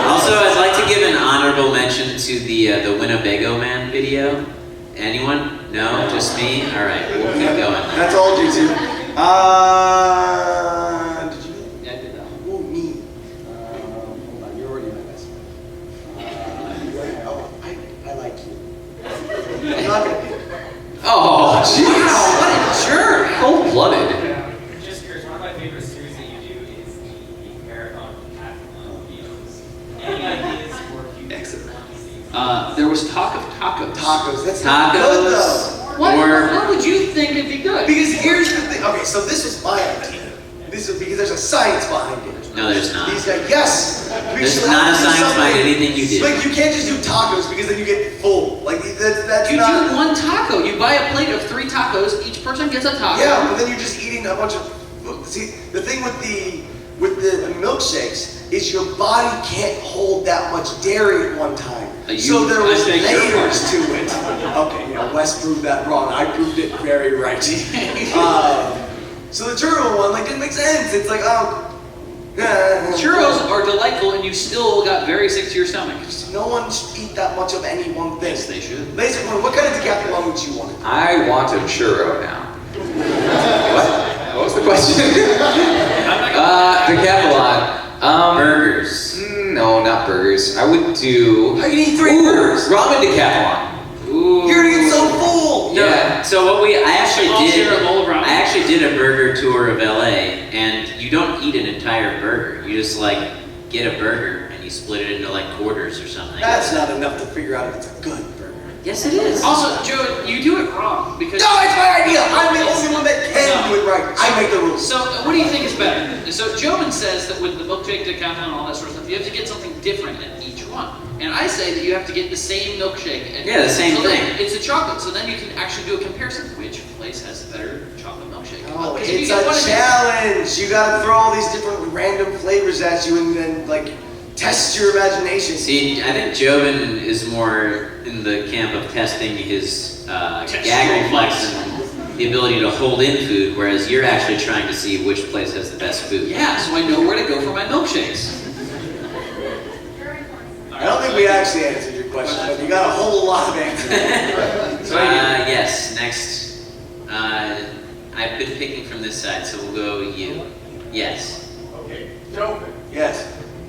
[SPEAKER 3] Also, I'd like to give an honorable mention to the Winnebago Man video. Anyone? No? Just me? All right, we'll keep going.
[SPEAKER 2] That's all due to. Did you?
[SPEAKER 5] Yeah, I did that one.
[SPEAKER 2] Oh, me. Hold on, you're already my best friend. I like you. I'm not gonna be.
[SPEAKER 4] Oh, jeez.
[SPEAKER 5] Wow, what a jerk!
[SPEAKER 4] Cold-blooded.
[SPEAKER 9] Just curious, one of my favorite series that you do is the Marathon Decathlon videos. Any ideas for future?
[SPEAKER 5] Excellent. There was talk of tacos.
[SPEAKER 2] Tacos. That's not good
[SPEAKER 3] Tacos.
[SPEAKER 2] though.
[SPEAKER 5] Why would you think it'd be good?
[SPEAKER 2] Because here's the thing. Okay, so this was my idea. This is because there's a science behind it.
[SPEAKER 3] No, there's not.
[SPEAKER 2] These guys, yes.
[SPEAKER 3] There's not a science behind anything you did.
[SPEAKER 2] Like you can't just do tacos because then you get full. Like that's
[SPEAKER 5] You
[SPEAKER 2] not.
[SPEAKER 5] do one taco. You buy a plate of 3 tacos. Each person gets a taco.
[SPEAKER 2] Yeah, but then you're just eating a bunch of food. See, the thing with the milkshakes is your body can't hold that much dairy at one time. So there was layers to it. Okay, Wes proved that wrong. I proved it very right. So the churro one didn't make sense. It's like,
[SPEAKER 5] Churros are delightful, and you still got very sick to your stomach.
[SPEAKER 2] no one should eat that much of any one thing.
[SPEAKER 5] Yes, they should.
[SPEAKER 2] Lasercorn, what kind of decathlon would you want?
[SPEAKER 4] I want a churro now. What? What was the question? Decathlon.
[SPEAKER 3] Burgers.
[SPEAKER 4] No, not burgers. I would do.
[SPEAKER 2] How can you eat 3 burgers?
[SPEAKER 4] Ramen decathlon.
[SPEAKER 3] Ooh.
[SPEAKER 2] You're gonna get so full.
[SPEAKER 3] No,
[SPEAKER 4] Yeah.
[SPEAKER 3] So what I actually
[SPEAKER 5] All
[SPEAKER 3] did.
[SPEAKER 5] share a bowl of ramen.
[SPEAKER 3] I actually did a burger tour of LA, and you don't eat an entire burger. You just get a burger and you split it into quarters or something.
[SPEAKER 2] That's not enough to figure out if it's a good burger.
[SPEAKER 3] Yes, it is.
[SPEAKER 5] Also, Joe, you do it wrong because.
[SPEAKER 2] No, it's my idea. I'm the only one that can do it right. I make the rules.
[SPEAKER 5] So, what do you think is better? So, Joven says that with the milkshake decathlon and all that sort of stuff, you have to get something different in each one. And I say that you have to get the same milkshake. And
[SPEAKER 3] Yeah, the same thing.
[SPEAKER 5] It's a chocolate, so then you can actually do a comparison. Which place has the better chocolate milkshake?
[SPEAKER 2] Oh,
[SPEAKER 5] Because if you
[SPEAKER 2] it's
[SPEAKER 5] get one
[SPEAKER 2] a
[SPEAKER 5] of these-
[SPEAKER 2] challenge. You gotta throw all these different random flavors at you and then like test your imagination.
[SPEAKER 3] See, I think Joven is more in the camp of testing his gag reflex and the ability to hold in food, whereas you're actually trying to see which place has the best food.
[SPEAKER 5] Yeah, so I know where to go for my milkshakes.
[SPEAKER 2] I don't think we actually answered your question, but you got a whole lot of answers.
[SPEAKER 3] Yes, next. I've been picking from this side, so we'll go you. Yes.
[SPEAKER 1] Okay, Joven.
[SPEAKER 2] Yes.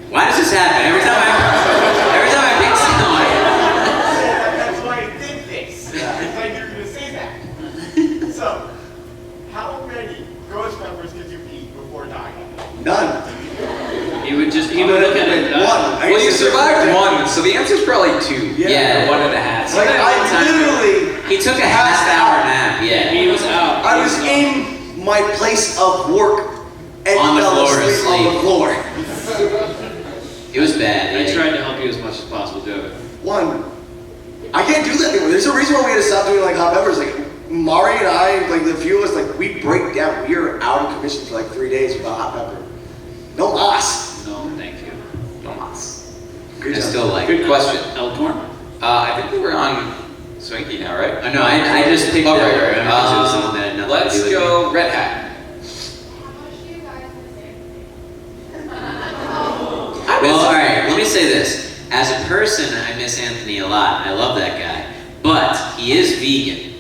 [SPEAKER 3] Why does this happen? Every time I pick someone.
[SPEAKER 1] That's why I did this. It's like you're going to say that. So, how many ghost members could you beat before dying?
[SPEAKER 2] None.
[SPEAKER 5] He would look at it.
[SPEAKER 2] One.
[SPEAKER 4] Well, you survived one, so the answer's probably 2.
[SPEAKER 3] Yeah.
[SPEAKER 4] 1.5.
[SPEAKER 2] Like I literally.
[SPEAKER 3] He took a half-hour nap. Yeah.
[SPEAKER 5] He was out.
[SPEAKER 2] I was in my place of work and
[SPEAKER 3] On the
[SPEAKER 2] fell
[SPEAKER 3] floor,
[SPEAKER 2] asleep on the floor.
[SPEAKER 3] It was bad.
[SPEAKER 5] I
[SPEAKER 3] Yeah.
[SPEAKER 5] tried to help you as much as possible, Joven.
[SPEAKER 2] One. I can't do that anymore. There's a reason why we had to stop doing like hot peppers. Like Mari and I, like the few of us, like we break down. We are out of commission for like 3 days without hot pepper. No mas.
[SPEAKER 5] No, thank you.
[SPEAKER 4] No mas.
[SPEAKER 2] Good
[SPEAKER 3] I
[SPEAKER 2] job.
[SPEAKER 3] still like
[SPEAKER 4] Good
[SPEAKER 3] it.
[SPEAKER 4] question.
[SPEAKER 5] Elkhorn?
[SPEAKER 4] I think we were on Swinky now, right?
[SPEAKER 3] Oh, no, I just picked
[SPEAKER 4] Okay,
[SPEAKER 3] that.
[SPEAKER 4] right.
[SPEAKER 3] Because it was something that had nothing to
[SPEAKER 4] Let's
[SPEAKER 3] do with
[SPEAKER 4] go Red Hat.
[SPEAKER 6] How much do you guys miss
[SPEAKER 3] Well, all right. Let me say this. As a person, I miss Anthony a lot. I love that guy, but he is vegan.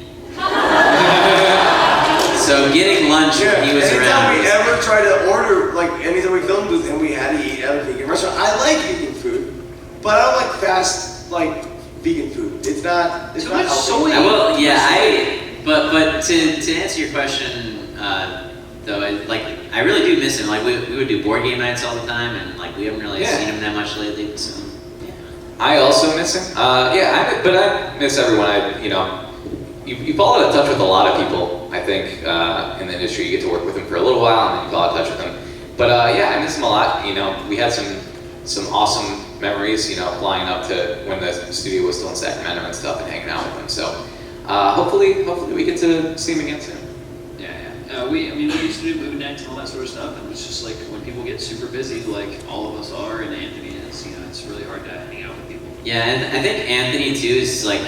[SPEAKER 3] So getting lunch when he was
[SPEAKER 2] Anytime
[SPEAKER 3] around.
[SPEAKER 2] we ever try to order, like anytime we filmed with him, we had to eat at a vegan restaurant. I like vegan food, but I don't like fast, like vegan food. It's not
[SPEAKER 5] Too
[SPEAKER 2] not
[SPEAKER 5] much
[SPEAKER 2] healthy.
[SPEAKER 5] soy.
[SPEAKER 3] Well, yeah, but to answer your question, though, I really do miss him. Like we would do board game nights all the time, and like we haven't really
[SPEAKER 4] Yeah.
[SPEAKER 3] seen him that much lately. So yeah.
[SPEAKER 4] I also miss him. But I miss everyone. You fall out of touch with a lot of people. I think in the industry, you get to work with them for a little while, and then you fall out of touch with them. But I miss him a lot. We had some awesome memories. Flying up to when the studio was still in Sacramento and stuff, and hanging out with him. So hopefully we get to see him again soon.
[SPEAKER 5] We used to do movie nights and all that sort of stuff, and it's just like when people get super busy, like all of us are, and Anthony is, it's really hard to hang out with people.
[SPEAKER 3] Yeah, and I think Anthony too is like.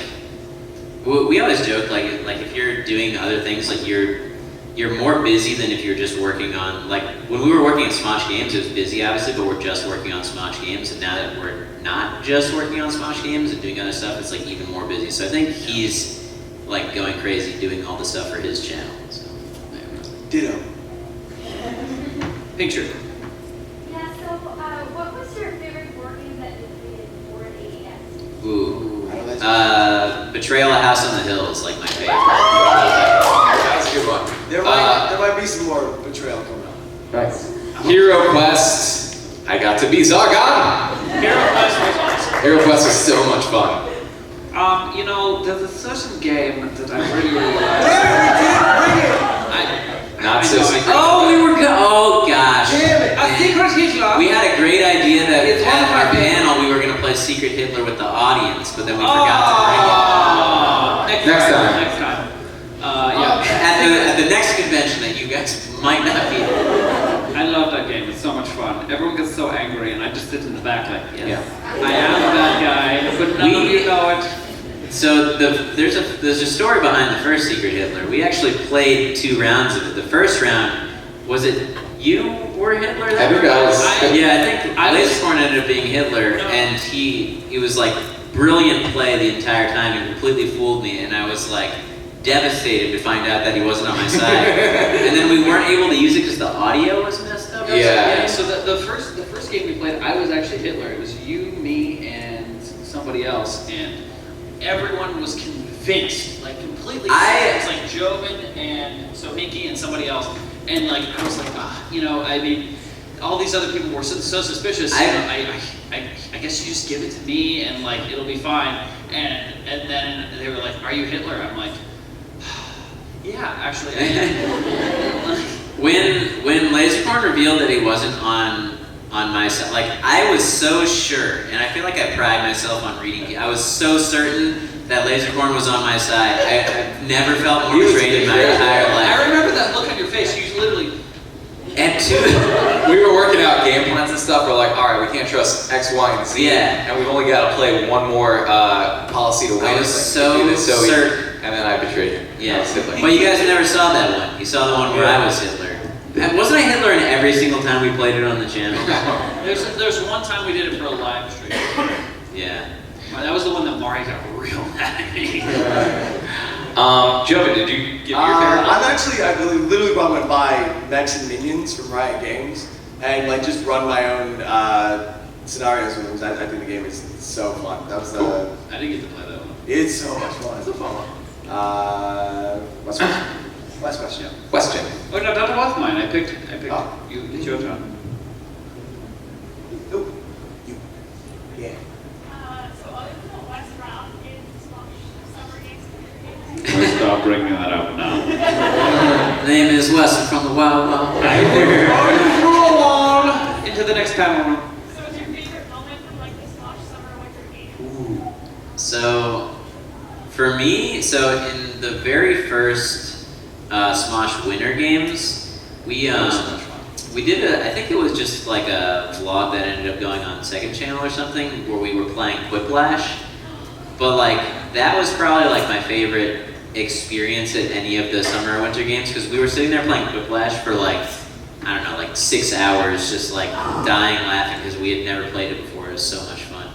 [SPEAKER 3] We always joke like if you're doing other things, like you're more busy than if you're just working on, like when we were working at Smosh Games, it was busy obviously, but we're just working on Smosh Games, and now that we're not just working on Smosh Games and doing other stuff, it's like even more busy. So I think he's like going crazy doing all the stuff for his channel. So.
[SPEAKER 2] Ditto.
[SPEAKER 5] Picture.
[SPEAKER 7] Yeah, so what was your favorite board game that you played before AES?
[SPEAKER 3] Ooh.
[SPEAKER 2] I
[SPEAKER 3] Betrayal at House on the Hill is like my favorite.
[SPEAKER 4] That was a good one.
[SPEAKER 2] There might be some more betrayal coming up.
[SPEAKER 4] Nice. Hero Quest. I got to be Zargon.
[SPEAKER 5] Hero Quest was awesome.
[SPEAKER 4] Hero Quest was so much fun.
[SPEAKER 5] There's a certain game that I really, really like.
[SPEAKER 2] Damn it, we didn't bring it!
[SPEAKER 4] Not so secret.
[SPEAKER 3] Oh gosh.
[SPEAKER 2] Damn it!
[SPEAKER 8] A secret Hitler.
[SPEAKER 3] We had a great idea that
[SPEAKER 8] It's one
[SPEAKER 3] at
[SPEAKER 8] of my
[SPEAKER 3] our
[SPEAKER 8] favorites.
[SPEAKER 3] panel we were going to play Secret Hitler with the audience, but then we forgot to bring it.
[SPEAKER 4] Next time.
[SPEAKER 5] Next time.
[SPEAKER 3] At the next convention that you guys might not be at.
[SPEAKER 5] I love that game. It's so much fun. Everyone gets so angry, and I just sit in the back like,
[SPEAKER 3] Yeah.
[SPEAKER 5] I am that guy, but none of you know it.
[SPEAKER 3] So there's a story behind the first Secret Hitler. We actually played 2 rounds of it. The first round, was it you were Hitler?
[SPEAKER 4] I think I was.
[SPEAKER 3] Yeah, I think
[SPEAKER 5] I was-
[SPEAKER 3] Lasercorn ended up being Hitler, and he was like brilliant play the entire time. He completely fooled me, and I was like devastated to find out that he wasn't on my side. And then we weren't able to use it because the audio was messed up.
[SPEAKER 4] Yeah.
[SPEAKER 5] So the first game we played, I was actually Hitler. It was you, me, and somebody else, and everyone was convinced, like completely. It was like Joven and Sohinki and somebody else, and like I was like, all these other people were so suspicious. I guess you just give it to me and like it'll be fine. And then they were like, are you Hitler? I'm like, yeah, actually I am.
[SPEAKER 3] When Lasercorn revealed that he wasn't on my side, like I was so sure, and I feel like I pride myself on reading. I was so certain that Lasercorn was on my side. I've never felt more betrayed in my entire life.
[SPEAKER 5] I remember that look on your face. You literally.
[SPEAKER 3] And
[SPEAKER 4] we were working out game plans and stuff. We're like, all right, we can't trust X, Y, and Z.
[SPEAKER 3] Yeah.
[SPEAKER 4] And we've only got to play one more policy to win.
[SPEAKER 3] I was so certain.
[SPEAKER 4] And then I betrayed you.
[SPEAKER 3] Yeah. But you guys never saw that one. You saw the one where I was Hitler. Wasn't I Hitler in every single time we played it on the channel?
[SPEAKER 5] There's one time we did it for a live stream.
[SPEAKER 3] Yeah.
[SPEAKER 5] That was the one that Mari got real mad at me.
[SPEAKER 4] Joven, did you give your character?
[SPEAKER 2] I literally went to buy mechs and minions from Riot Games and like just run my own scenarios with them. I think the game is so fun. That was
[SPEAKER 5] Cool. I didn't get to play that one.
[SPEAKER 2] It's so much fun.
[SPEAKER 4] It's a fun one.
[SPEAKER 2] Last question. Last question.
[SPEAKER 4] Question.
[SPEAKER 5] Oh no, that was mine. I picked
[SPEAKER 2] Oh.
[SPEAKER 5] you. It's your turn.
[SPEAKER 2] Oh, you. Yeah.
[SPEAKER 7] So other than the West round in Smosh Summer Games,
[SPEAKER 5] Let's stop bringing that up now.
[SPEAKER 3] Name is Wesley from the Wild Wild.
[SPEAKER 5] Roll on into the next panel room.
[SPEAKER 7] so what's your favorite moment from like the Smosh Summer Winter Games?
[SPEAKER 3] So, for me, in the very first Smosh Winter Games, we did I think it was just like a vlog that ended up going on Second Channel or something, where we were playing Quiplash. But like, that was probably like my favorite experience at any of the Summer or Winter Games, because we were sitting there playing Quiplash for like, I don't know, like 6 hours, just like dying laughing because we had never played it before. It was so much fun.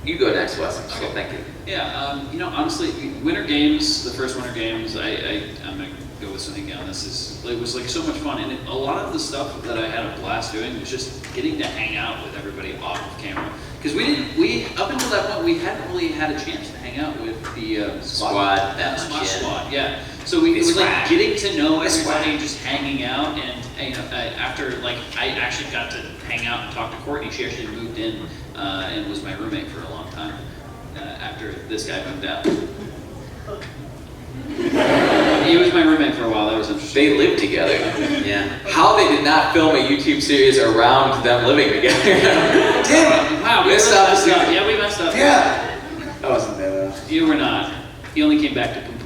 [SPEAKER 4] You go next, Wesley. Okay, thank you.
[SPEAKER 5] Yeah, honestly, Winter Games, the first Winter Games, I'm gonna go with Sohinki on this. It was like so much fun, and a lot of the stuff that I had a blast doing was just getting to hang out with everybody off of camera. Because we up until that point we hadn't really had a chance to hang out with the
[SPEAKER 3] Squad that much,
[SPEAKER 5] Smosh
[SPEAKER 3] yeah.
[SPEAKER 5] Squad, yeah. So it was like getting to know everybody, just hanging out, and after like I actually got to hang out and talk to Courtney. She actually moved in and was my roommate for a long time after this guy moved out. He was my roommate for a while. That was interesting.
[SPEAKER 4] They lived together.
[SPEAKER 3] Yeah.
[SPEAKER 4] How they did not film a YouTube series around them living together.
[SPEAKER 2] Damn.
[SPEAKER 5] Wow, we
[SPEAKER 4] Messed
[SPEAKER 5] messed
[SPEAKER 4] up.
[SPEAKER 5] up. Yeah, we messed up.
[SPEAKER 2] Yeah. I wasn't there though.
[SPEAKER 5] You were not. He only came back to poop.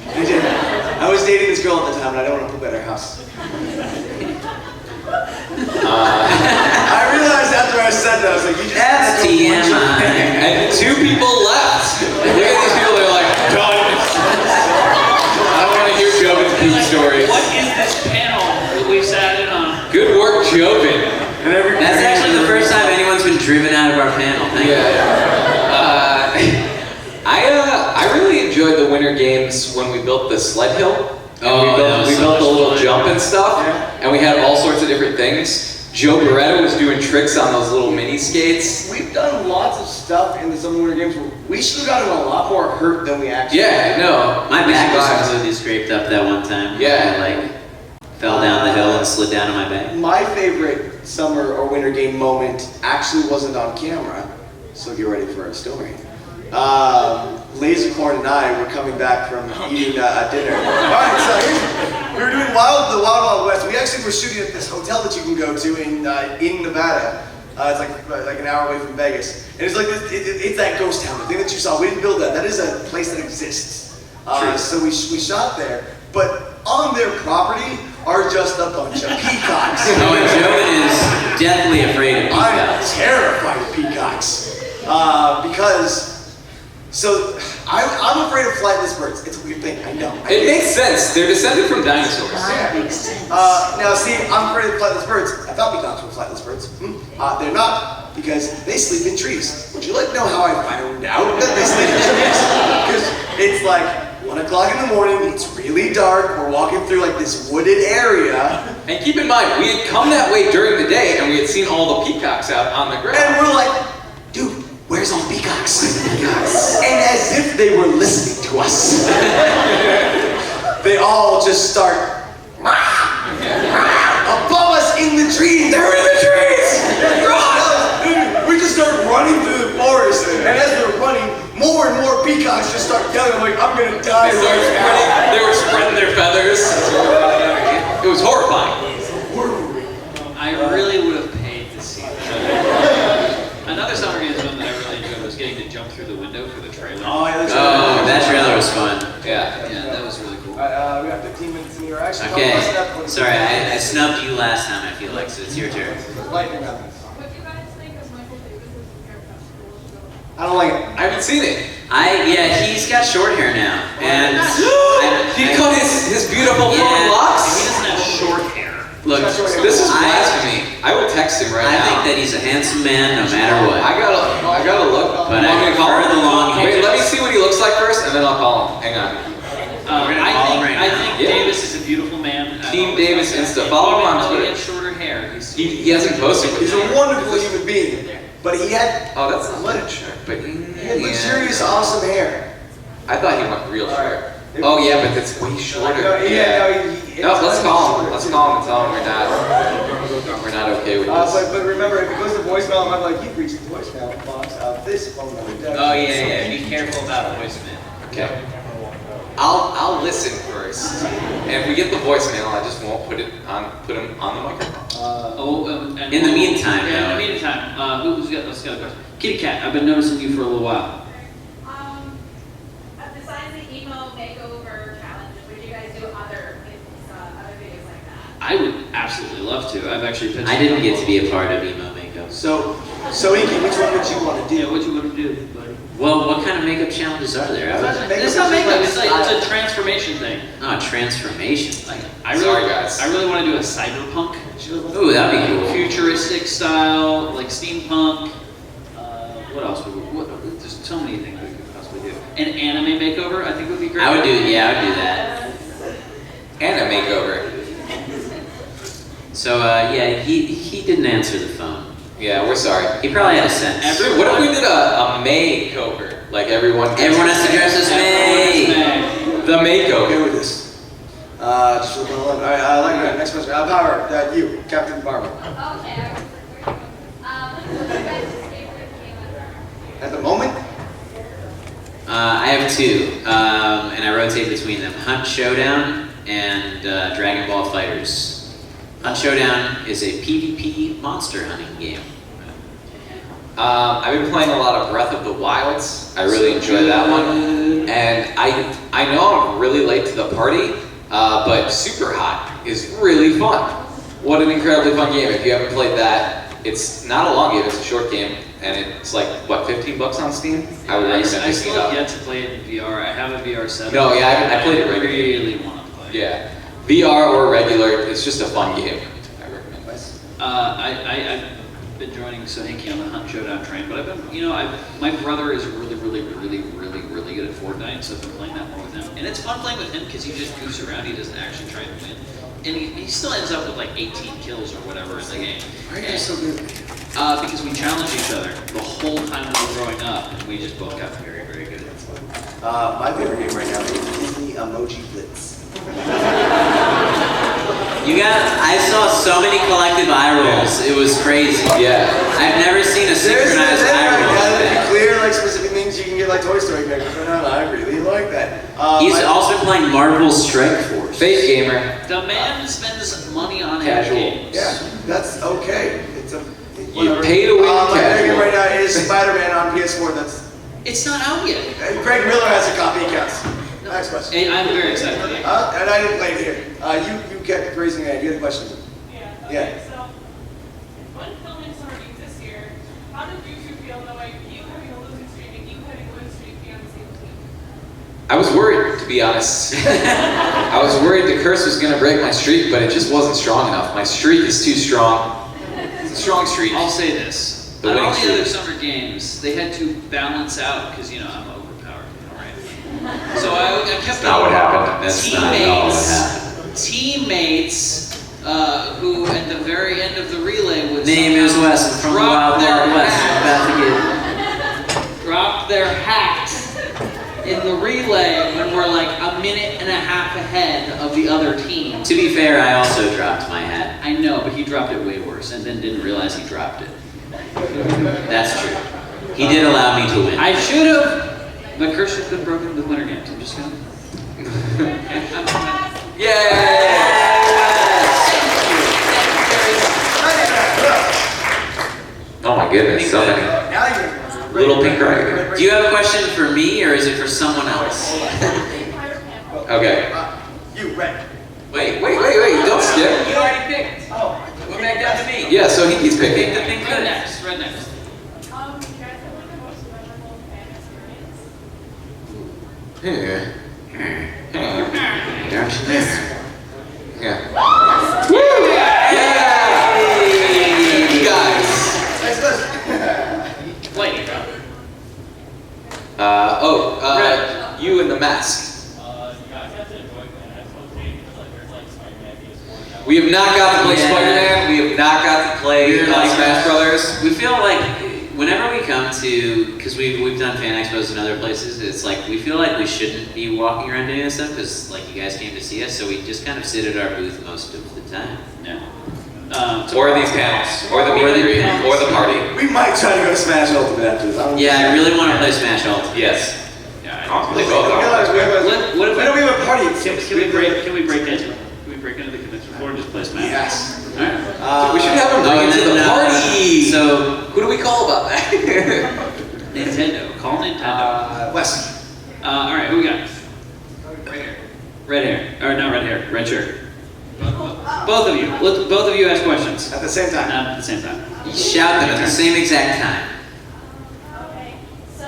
[SPEAKER 2] I did. I was dating this girl at the time, and I didn't want to poop at her house. I realized after I said that, I was like, you just
[SPEAKER 3] That's
[SPEAKER 2] had to go punch her.
[SPEAKER 3] TMI.
[SPEAKER 4] And 2 people left. Look at these people, they're like, done. I want to hear Joven's poop story.
[SPEAKER 5] What is this panel that we sat in on?
[SPEAKER 4] Good work, Joven.
[SPEAKER 3] That's actually the first time anyone's been driven out of our panel. Thank you.
[SPEAKER 4] I really enjoyed the Winter Games when we built the sled hill. And
[SPEAKER 3] Oh, that was
[SPEAKER 4] we
[SPEAKER 3] so
[SPEAKER 4] built
[SPEAKER 3] much
[SPEAKER 4] the little
[SPEAKER 3] fun.
[SPEAKER 4] jump and stuff,
[SPEAKER 2] Yeah.
[SPEAKER 4] and we had all sorts of different things. Joe Beretta was doing tricks on those little mini skates.
[SPEAKER 2] We've done lots of stuff in the Summer Winter Games where we should have gotten a lot more hurt than we actually
[SPEAKER 4] Yeah, no.
[SPEAKER 3] My
[SPEAKER 4] we
[SPEAKER 3] back was
[SPEAKER 4] survived.
[SPEAKER 3] completely scraped up that one time.
[SPEAKER 4] Yeah.
[SPEAKER 3] I like fell down the hill and slid down on my back.
[SPEAKER 2] My favorite Summer or Winter Game moment actually wasn't on camera, so get ready for a story. Lasercorn and I were coming back from eating a dinner. Alright, so we were doing the Wild Wild West. We actually were shooting at this hotel that you can go to in Nevada. It's like an hour away from Vegas. And it's like this, it's that ghost town, the thing that you saw. We didn't build that. That is a place that exists. So we shot there, but on their property are just a bunch of peacocks.
[SPEAKER 3] Oh, and Joven is deathly afraid of
[SPEAKER 2] I'm
[SPEAKER 3] peacocks.
[SPEAKER 2] terrified of peacocks because I'm afraid of flightless birds. It's a weird thing, I know.
[SPEAKER 4] It makes sense. They're descended from dinosaurs.
[SPEAKER 2] Now see, I'm afraid of flightless birds. I thought peacocks were flightless birds. They're not, because they sleep in trees. Would you like to know how I found out that they sleep in trees? Because it's like 1 o'clock in the morning, it's really dark, we're walking through like this wooded area,
[SPEAKER 4] And keep in mind, we had come that way during the day and we had seen all the peacocks out on the ground.
[SPEAKER 2] and we're like, dude, where's all the peacocks? And as if they were listening to us, they all just start above us in the trees. They're in the trees! Run!
[SPEAKER 3] Alex, it's your turn.
[SPEAKER 2] Lightning round.
[SPEAKER 6] What do you guys think of Michael Davis's haircut?
[SPEAKER 2] I don't like it.
[SPEAKER 4] I haven't seen it.
[SPEAKER 3] Yeah, he's got short hair now, and
[SPEAKER 4] He cut his beautiful
[SPEAKER 3] Yeah.
[SPEAKER 4] blonde
[SPEAKER 5] He
[SPEAKER 4] locks.
[SPEAKER 5] doesn't have short hair.
[SPEAKER 3] look,
[SPEAKER 4] This is blasphemy. I will text him right
[SPEAKER 3] I
[SPEAKER 4] now.
[SPEAKER 3] think that he's a handsome man no matter what.
[SPEAKER 4] I gotta look.
[SPEAKER 3] But
[SPEAKER 4] You want
[SPEAKER 3] I
[SPEAKER 4] me to call
[SPEAKER 3] prefer
[SPEAKER 4] him?
[SPEAKER 3] the long hair.
[SPEAKER 4] Wait, let me see what he looks like first, and then I'll call him. Hang on.
[SPEAKER 3] We're gonna call him right
[SPEAKER 5] I
[SPEAKER 3] now.
[SPEAKER 5] think
[SPEAKER 4] Yeah.
[SPEAKER 5] Davis is a beautiful man.
[SPEAKER 4] Team Davis Insta. Follow him on
[SPEAKER 5] He
[SPEAKER 4] Twitter.
[SPEAKER 5] had shorter hair.
[SPEAKER 4] He hasn't posted with
[SPEAKER 2] He's
[SPEAKER 4] me.
[SPEAKER 2] a wonderful human being, but he had
[SPEAKER 4] Oh, that's not literature. But
[SPEAKER 2] luxurious, awesome hair.
[SPEAKER 4] I thought he went real
[SPEAKER 2] All
[SPEAKER 4] short.
[SPEAKER 2] right.
[SPEAKER 4] Oh yeah, but it's way shorter.
[SPEAKER 2] No,
[SPEAKER 4] Let's call him. Let's call him and tell him we're not okay with this.
[SPEAKER 2] But remember, if it goes to voicemail, I'm like, you've reached the voicemail box of this phone number.
[SPEAKER 3] Oh yeah. Be careful about voicemail.
[SPEAKER 4] Okay. I'll listen first, and if we get the voicemail, I just won't put him on the microphone.
[SPEAKER 5] And
[SPEAKER 3] In the meantime,
[SPEAKER 5] yeah, in
[SPEAKER 3] though.
[SPEAKER 5] the meantime, who's got? Let's get a question. Kitty Cat, I've been noticing you for a little while.
[SPEAKER 7] Besides the emo makeover challenge, would you guys do other videos like that?
[SPEAKER 5] I would absolutely love to. I've actually pitched.
[SPEAKER 3] I didn't get to be a part of emo makeup.
[SPEAKER 2] So Inky, which one would you want to
[SPEAKER 5] Yeah,
[SPEAKER 2] do?
[SPEAKER 5] what you want to do, buddy?
[SPEAKER 3] Well, what kind of makeup challenges are there?
[SPEAKER 5] It's not makeup. It's a transformation thing.
[SPEAKER 3] Oh, transformation.
[SPEAKER 4] Sorry, guys.
[SPEAKER 5] I really want to do a cyberpunk,
[SPEAKER 3] Ooh, that'd be cool.
[SPEAKER 5] futuristic style, like steampunk. What else? There's so many things we could possibly do. An anime makeover, I think would be great.
[SPEAKER 3] I would do that.
[SPEAKER 4] And a makeover.
[SPEAKER 3] So yeah, he didn't answer the phone.
[SPEAKER 4] Yeah, we're sorry.
[SPEAKER 3] He probably had a sense.
[SPEAKER 4] Dude, what if we did a makeover? Like everyone
[SPEAKER 3] Everyone has to dress as May.
[SPEAKER 4] The makeover.
[SPEAKER 2] Okay with this? Just looking along. All right, I like that. Next question. Power, you, Captain Barber.
[SPEAKER 7] Okay, I was what's your guys' favorite game ever?
[SPEAKER 2] At the moment?
[SPEAKER 3] I have two, and I rotate between them: Hunt Showdown and Dragon Ball Fighters. Hunt Showdown is a PvP monster hunting game.
[SPEAKER 4] I've been playing a lot of Breath of the Wilds. I really enjoy that one. And I know I'm really late to the party, but Super Hot is really fun. What an incredibly fun game. If you haven't played that, it's not a long game, it's a short game, and it's like, what, $15 on Steam? I would recommend
[SPEAKER 5] I
[SPEAKER 4] picking it
[SPEAKER 5] still
[SPEAKER 4] up.
[SPEAKER 5] have yet to play it in VR. I have a VR set.
[SPEAKER 4] No, yeah, I played it regularly.
[SPEAKER 5] I really want to play.
[SPEAKER 4] Yeah. VR or regular, it's just a fun game. I recommend it.
[SPEAKER 5] I've been joining Sohinki on the Hunt Showdown train, but I've been, my brother is really good at Fortnite, so I've been playing that more with him. And it's fun playing with him because he just goofs around, he doesn't actually try to win. And he still ends up with like 18 kills or whatever in the game.
[SPEAKER 2] Why are you so good?
[SPEAKER 5] Because we challenged each other the whole time we were growing up, and we just both got very good at it.
[SPEAKER 2] My favorite game right now is Disney Emoji Blitz.
[SPEAKER 3] I saw so many collective eye rolls. It was crazy.
[SPEAKER 4] Yeah.
[SPEAKER 3] I've never seen a synchronized eye roll like
[SPEAKER 2] To
[SPEAKER 3] that.
[SPEAKER 2] be clear, like specific things you can get like Toy Story characters. But I really like that.
[SPEAKER 3] He's also playing Marvel Strike Force.
[SPEAKER 4] Fake gamer.
[SPEAKER 5] The man spends money on
[SPEAKER 4] Casual.
[SPEAKER 5] games.
[SPEAKER 2] Yeah, that's okay. It's a
[SPEAKER 4] You pay to win
[SPEAKER 2] My favorite
[SPEAKER 4] casual.
[SPEAKER 2] game right now is Spider-Man on PS4.
[SPEAKER 5] It's not out yet.
[SPEAKER 2] Craig Miller has a copy. He counts. Next question.
[SPEAKER 5] Hey, I'm very excited for that.
[SPEAKER 2] And I didn't play it here. You kept raising your hand. You had a question.
[SPEAKER 10] Yeah.
[SPEAKER 2] Yeah.
[SPEAKER 10] Okay, so when filming Summer Games this year, how did you two feel knowing you having a losing streak and you having a win streak be on the same team?
[SPEAKER 4] I was worried, to be honest. I was worried the curse was going to break my streak, but it just wasn't strong enough. My streak is too strong. It's a strong streak.
[SPEAKER 5] I'll say this.
[SPEAKER 4] The
[SPEAKER 5] At
[SPEAKER 4] winning
[SPEAKER 5] all the
[SPEAKER 4] streak.
[SPEAKER 5] other summer games, they had to balance out because, I'm overpowered. All right. So I kept
[SPEAKER 4] not what happened. That's not at all what happened.
[SPEAKER 5] Teammates who, at the very end of the relay, would
[SPEAKER 3] Name is
[SPEAKER 5] somehow
[SPEAKER 3] Wes. I'm from the
[SPEAKER 5] drop
[SPEAKER 3] Wild
[SPEAKER 5] their
[SPEAKER 3] Wild West. I'm
[SPEAKER 5] hat.
[SPEAKER 3] about to get.
[SPEAKER 5] Drop their hats in the relay when we're like a minute and a half ahead of the other team.
[SPEAKER 3] To be fair, I also dropped my hat.
[SPEAKER 5] I know, but he dropped it way worse and then didn't realize he dropped it.
[SPEAKER 3] That's true. He did allow me to win.
[SPEAKER 5] I should have, but curse has been broken with Winter Games. I'm just gonna.
[SPEAKER 4] Oh my goodness, so many.
[SPEAKER 2] Now you're
[SPEAKER 4] Little pink dragon.
[SPEAKER 3] Do you have a question for me, or is it for someone else?
[SPEAKER 4] Okay.
[SPEAKER 2] You, Red.
[SPEAKER 4] Wait, don't skip.
[SPEAKER 3] You already picked.
[SPEAKER 2] Oh,
[SPEAKER 3] What back down to me.
[SPEAKER 4] Yeah, so Hinky's
[SPEAKER 3] Pick
[SPEAKER 4] picking.
[SPEAKER 3] the thing good.
[SPEAKER 5] Red next.
[SPEAKER 7] You guys have like the most memorable fan experience?
[SPEAKER 4] Yeah. Woo! Yeah! You guys.
[SPEAKER 1] Next question.
[SPEAKER 5] Lightning round.
[SPEAKER 4] Red. You in the mask.
[SPEAKER 9] You guys have to enjoy Fan Expo today because like there's like Spider-Man PS4.
[SPEAKER 4] We have not got to play
[SPEAKER 3] Yeah.
[SPEAKER 4] Spider-Man. We have not got to play Smash Brothers.
[SPEAKER 3] We feel like whenever we come to, because we've done fan expos in other places, it's like we feel like we shouldn't be walking around doing this stuff because like you guys came to see us, so we just kind of sit at our booth most of the time.
[SPEAKER 5] Yeah.
[SPEAKER 4] Or these panels. Or the meet and greet. Or the party.
[SPEAKER 2] We might try to go to Smash Ultimate after this.
[SPEAKER 3] Yeah, I really want to play Smash Ultimate.
[SPEAKER 4] Yes.
[SPEAKER 5] Yeah.
[SPEAKER 4] I'll play both of them.
[SPEAKER 5] What if
[SPEAKER 2] Why don't we have a party?
[SPEAKER 5] Can we break in? Can we break into the convention floor and just play Smash?
[SPEAKER 2] Yes.
[SPEAKER 5] Alright.
[SPEAKER 4] We should have them bring it to the party.
[SPEAKER 3] So
[SPEAKER 4] Who do we call about that?
[SPEAKER 5] Nintendo. Call Nintendo.
[SPEAKER 2] Wes.
[SPEAKER 5] Alright, who we got? Red hair. Or not red hair. Red shirt. Both of you. Let both of you ask questions.
[SPEAKER 2] At the same time.
[SPEAKER 5] Not at the same time.
[SPEAKER 3] you shout them at the same exact time.
[SPEAKER 7] Okay, so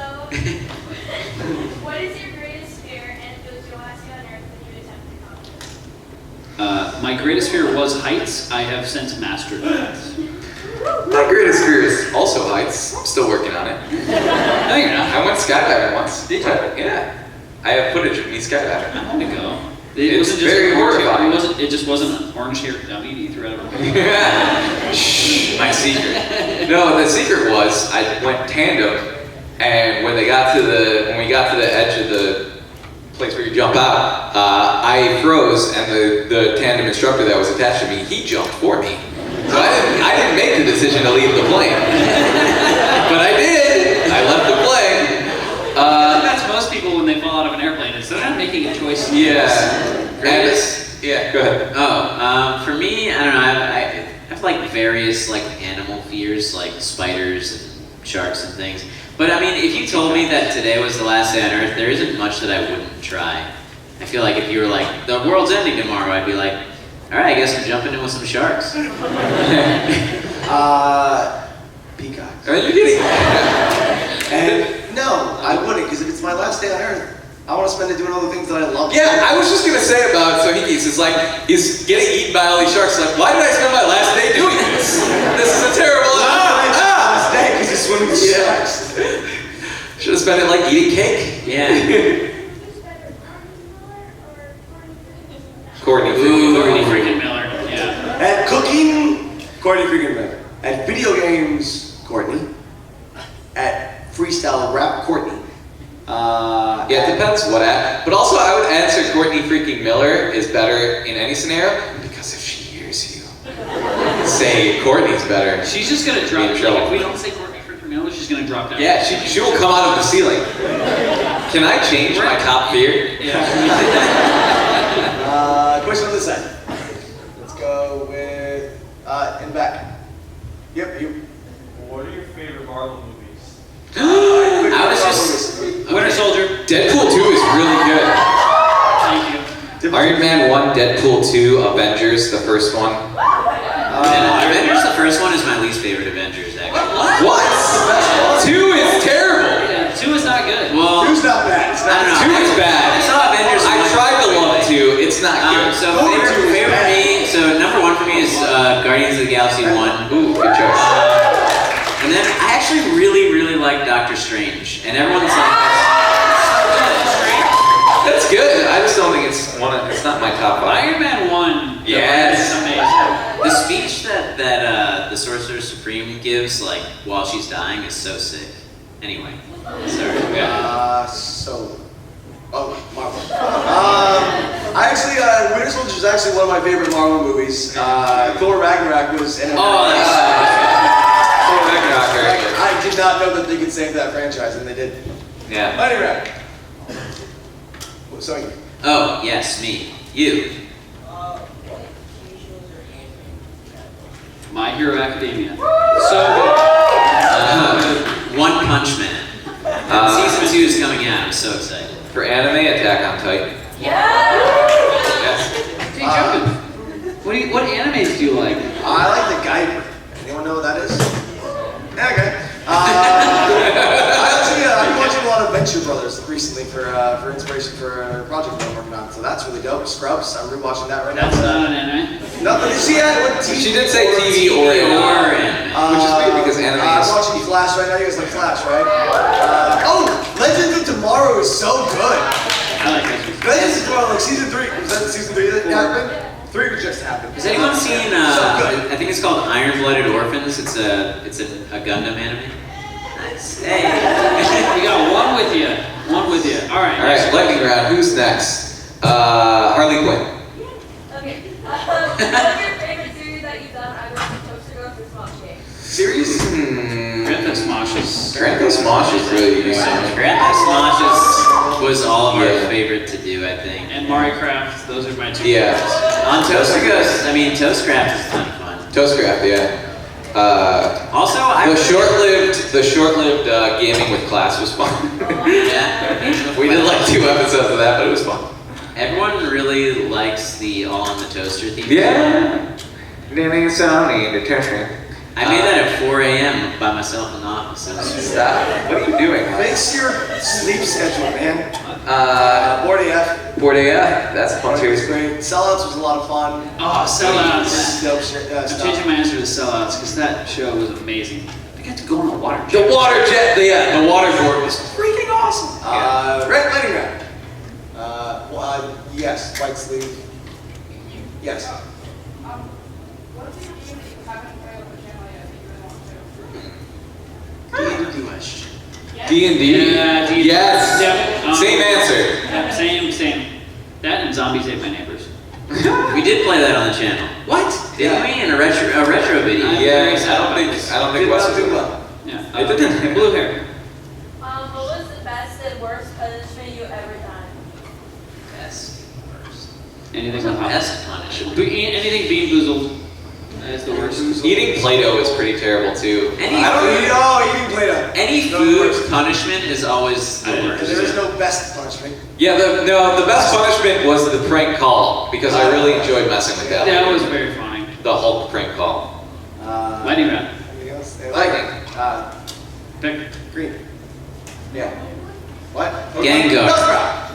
[SPEAKER 7] what is your greatest fear and does you last you on earth when you attempt to conquer?
[SPEAKER 5] My greatest fear was heights. I have since mastered that.
[SPEAKER 4] My greatest fear is also heights. I'm still working on it.
[SPEAKER 5] No, you're not.
[SPEAKER 4] I went skydiving once.
[SPEAKER 5] Did you?
[SPEAKER 4] Yeah. I have footage of me skydiving.
[SPEAKER 5] I want to go.
[SPEAKER 4] It's
[SPEAKER 5] wasn't just
[SPEAKER 4] very
[SPEAKER 5] an orange hair.
[SPEAKER 4] horrifying.
[SPEAKER 5] It just wasn't an orange hair dummy that you threw out of a
[SPEAKER 4] Shh, my secret. No, the secret was I went tandem, and when we got to the edge of the place where you jump out, I froze, and the tandem instructor that was attached to me, he jumped for me. So I didn't make the decision to leave the plane, but I did. I left the plane.
[SPEAKER 5] That's most people when they fall out of an airplane. Is they're not making a choice.
[SPEAKER 4] Yeah.
[SPEAKER 3] Greatest?
[SPEAKER 4] Yeah. Go ahead.
[SPEAKER 3] For me, I don't know. I have like various like animal fears, like spiders and sharks and things. But I mean, if you told me that today was the last day on Earth, there isn't much that I wouldn't try. I feel like if you were like, the world's ending tomorrow, I'd be like, all right, I guess I'm jumping in with some sharks.
[SPEAKER 2] Peacocks.
[SPEAKER 4] Are you kidding?
[SPEAKER 2] And no, I wouldn't, because if it's my last day on Earth, I want to spend it doing all the things that I love.
[SPEAKER 4] Yeah, I was just gonna say about Sohinki's. It's like he's getting eaten by all these sharks. Like, why did I spend my last day doing this? This is a terrible.
[SPEAKER 2] Last day, because you're swimming with sharks.
[SPEAKER 4] Should have spent it like eating cake.
[SPEAKER 3] Yeah.
[SPEAKER 7] Who's better, Courtney Miller or
[SPEAKER 4] Courtney.
[SPEAKER 5] Courtney freaking Miller. Yeah.
[SPEAKER 2] At cooking, Courtney freaking Miller. At video games, Courtney. At freestyle rap, Courtney.
[SPEAKER 4] Yeah, it depends what at. But also, I would answer Courtney freaking Miller is better in any scenario because if she hears you say Courtney's better,
[SPEAKER 5] She's just gonna drop.
[SPEAKER 4] in trouble.
[SPEAKER 5] If we don't say Courtney freaking Miller, she's gonna drop down.
[SPEAKER 4] Yeah, she will come out of the ceiling. Can I change my top fear?
[SPEAKER 5] Yeah.
[SPEAKER 2] Question on this side. Let's go with, in back. Yep, you.
[SPEAKER 9] What are your favorite Marvel movies?
[SPEAKER 3] I was just
[SPEAKER 5] Winter Soldier.
[SPEAKER 4] Deadpool 2 is really good.
[SPEAKER 5] Thank you.
[SPEAKER 4] Iron Man 1, Deadpool 2, Avengers, the first one.
[SPEAKER 3] Avengers, the first one is my least favorite Avengers, actually.
[SPEAKER 4] What? 2 is terrible.
[SPEAKER 5] Yeah, 2 is not good.
[SPEAKER 3] Well,
[SPEAKER 2] Two's not bad. It's
[SPEAKER 3] I don't know.
[SPEAKER 4] 2 is bad.
[SPEAKER 3] I saw Avengers.
[SPEAKER 4] I tried to love 2. It's not good.
[SPEAKER 3] So favorite for me. So number 1 for me is Guardians of the Galaxy 1.
[SPEAKER 4] Ooh, good choice.
[SPEAKER 3] And then I actually really like Doctor Strange, and everyone's like,
[SPEAKER 4] That's good. I just don't think it's it's not my top 5.
[SPEAKER 5] Iron Man 1.
[SPEAKER 4] Yes.
[SPEAKER 5] Is amazing.
[SPEAKER 3] the speech that the Sorcerer Supreme gives, like while she's dying, is so sick. Anyway, sorry.
[SPEAKER 2] Marvel. I actually, Winter Soldier is actually one of my favorite Marvel movies. Thor Ragnarok was an
[SPEAKER 3] Oh, that's
[SPEAKER 4] Thor Ragnarok, very good.
[SPEAKER 2] I did not know that they could save that franchise, and they did.
[SPEAKER 4] Yeah.
[SPEAKER 2] Anyway. Sorry.
[SPEAKER 3] Oh, yes, me. You.
[SPEAKER 5] My Hero Academia.
[SPEAKER 3] One Punch Man. Season 2 is coming out. I'm so excited.
[SPEAKER 4] For anime, Attack on Titan.
[SPEAKER 5] Hey, Joven. What animes do you like?
[SPEAKER 4] I
[SPEAKER 2] I like the Guyver. Anyone know what that is? Yeah, okay. I've been watching a lot of Venture Brothers recently for inspiration for a project that I'm working on. So that's really dope. Scrubs, I'm rewatching that right now.
[SPEAKER 5] That's not an anime.
[SPEAKER 2] No, but she had what TV?
[SPEAKER 4] She did say TV or anime, which is weird because anime
[SPEAKER 2] I'm
[SPEAKER 4] is.
[SPEAKER 2] watching Flash right now. You guys like Flash, right? Oh, Legends of Tomorrow is so good.
[SPEAKER 5] I like that.
[SPEAKER 2] Legends of Tomorrow, like season 3. Was that season 3 that happened? 3 was just happened.
[SPEAKER 3] Has anyone seen?
[SPEAKER 2] So good.
[SPEAKER 3] I think it's called Iron-Blooded Orphans. It's a Gundam anime. Nice. Hey.
[SPEAKER 5] We got one with you. One with you. All right.
[SPEAKER 4] All right, lightning round. Who's next? Harley Quinn.
[SPEAKER 7] Okay. What's your favorite series that you've done either from Toaster Goes or Smosh Games?
[SPEAKER 2] Series?
[SPEAKER 5] Grand Theft Smosh is.
[SPEAKER 4] Grand Theft Smosh is really easy.
[SPEAKER 3] Grand Theft Smosh was all of our favorite to do, I think.
[SPEAKER 5] And Mario Craft. Those are my two.
[SPEAKER 4] Yeah.
[SPEAKER 3] On Toaster Goes, I mean, Toastcraft is a ton of fun.
[SPEAKER 4] Toastcraft, yeah.
[SPEAKER 3] Also,
[SPEAKER 4] the short-lived gaming with class was fun.
[SPEAKER 3] Yeah.
[SPEAKER 4] We did like 2 episodes of that, but it was fun.
[SPEAKER 3] Everyone really likes the All on the Toaster theme.
[SPEAKER 4] Yeah. Sony to turn.
[SPEAKER 3] I made that at 4 a.m. by myself in the office.
[SPEAKER 4] Stop. What are you doing?
[SPEAKER 2] Fix your sleep schedule, man. Board AF.
[SPEAKER 4] Board AF. That's fun too.
[SPEAKER 2] It was great. Sellouts was a lot of fun.
[SPEAKER 5] Oh, Sellouts.
[SPEAKER 2] Dope shit.
[SPEAKER 5] I'm changing my answer to Sellouts because that show was amazing. I got to go on a water jet.
[SPEAKER 4] The water jet. Yeah, the waterboard was freaking awesome.
[SPEAKER 2] Red Lightning Round. Yes. White sleeve. Yes.
[SPEAKER 6] What's a game that you haven't played on the channel yet that you really want to?
[SPEAKER 5] D&D.
[SPEAKER 4] D&D.
[SPEAKER 5] Yeah, D&D.
[SPEAKER 4] Yes.
[SPEAKER 5] Yep.
[SPEAKER 4] Same answer.
[SPEAKER 5] Yep, same. That and Zombies Ate My Neighbors.
[SPEAKER 3] We did play that on the channel.
[SPEAKER 5] What?
[SPEAKER 3] Didn't we? In a retro video.
[SPEAKER 4] Yeah, I don't think Wes was in that.
[SPEAKER 5] Yeah.
[SPEAKER 4] It didn't.
[SPEAKER 5] Blue hair.
[SPEAKER 7] What was the best and worst punishment you ever done?
[SPEAKER 3] Best. Worst.
[SPEAKER 5] Anything
[SPEAKER 3] The
[SPEAKER 5] with
[SPEAKER 3] best punishment.
[SPEAKER 5] Anything Bean Boozled is the worst.
[SPEAKER 4] Eating Play-Doh is pretty terrible too.
[SPEAKER 3] Any
[SPEAKER 2] I don't
[SPEAKER 3] food,
[SPEAKER 2] eat eating Play-Doh.
[SPEAKER 3] any
[SPEAKER 2] No
[SPEAKER 3] food
[SPEAKER 2] worst.
[SPEAKER 3] punishment is always the worst.
[SPEAKER 2] There is no best punishment.
[SPEAKER 4] Yeah, the best punishment was the prank call because I really enjoyed messing with that.
[SPEAKER 5] That was very funny.
[SPEAKER 4] The Hulk prank call.
[SPEAKER 5] Lightning round.
[SPEAKER 2] Anything else?
[SPEAKER 4] Lightning.
[SPEAKER 5] Pick.
[SPEAKER 2] Green. Yeah. What?
[SPEAKER 3] Gengar.
[SPEAKER 2] Bellsprout.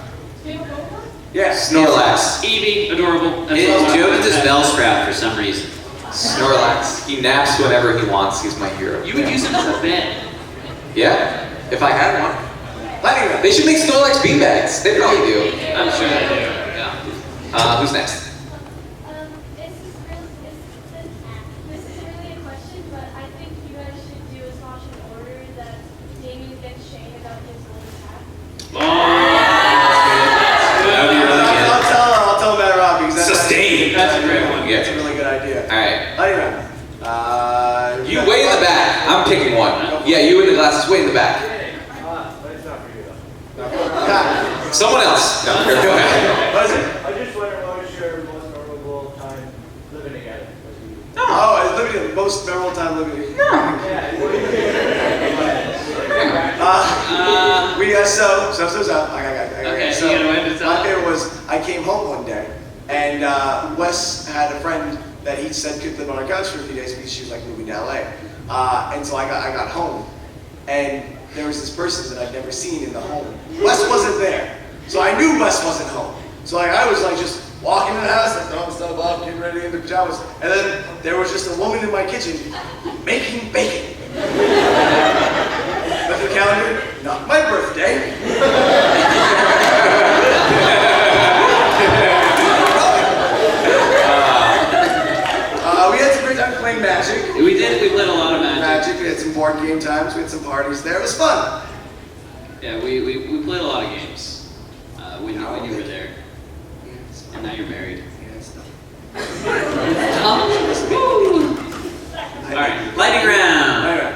[SPEAKER 2] Yeah.
[SPEAKER 4] Snorlax.
[SPEAKER 5] Eevee, adorable.
[SPEAKER 3] It is Joven's Bellsprout for some reason.
[SPEAKER 4] Snorlax. He naps whenever he wants. He's my hero.
[SPEAKER 5] You would use him as a bed.
[SPEAKER 4] Yeah, if I had one.
[SPEAKER 2] Lightning round.
[SPEAKER 4] They should make Snorlax beanbags. They probably do.
[SPEAKER 5] I'm sure they do.
[SPEAKER 4] Who's next?
[SPEAKER 7] This isn't really a question, but I think you guys should do a Smosh Order that Damien gets Shane about his little hat.
[SPEAKER 2] I'll tell Matt Rob because that's
[SPEAKER 4] Sustain.
[SPEAKER 5] That's a great one.
[SPEAKER 2] That's a really good idea.
[SPEAKER 4] Alright.
[SPEAKER 2] Lightning round.
[SPEAKER 4] You way in the back. I'm picking one. Yeah, you in the glasses way in the back. Someone else. No, go ahead.
[SPEAKER 2] What is it?
[SPEAKER 9] I just wonder what was your most memorable time living together?
[SPEAKER 2] Oh, it's literally the most memorable time living here. So.
[SPEAKER 5] Okay,
[SPEAKER 2] So,
[SPEAKER 5] you gotta wait to tell.
[SPEAKER 2] my favorite was I came home one day and Wes had a friend that he said could live on our couch for a few days because she was like moving to LA. And so I got home and there was this person that I'd never seen in the home. Wes wasn't there. So I knew Wes wasn't home. So I was like just walking in the house, like throwing stuff up, getting ready in the pajamas. And then there was just a woman in my kitchen making bacon. Look at the calendar, not my birthday. We had some great time playing Magic.
[SPEAKER 5] We did. We played a lot of Magic.
[SPEAKER 2] We had some board game times. We had some parties there. It was fun.
[SPEAKER 5] Yeah, we played a lot of games when you were there. And now you're married. All right, lightning round.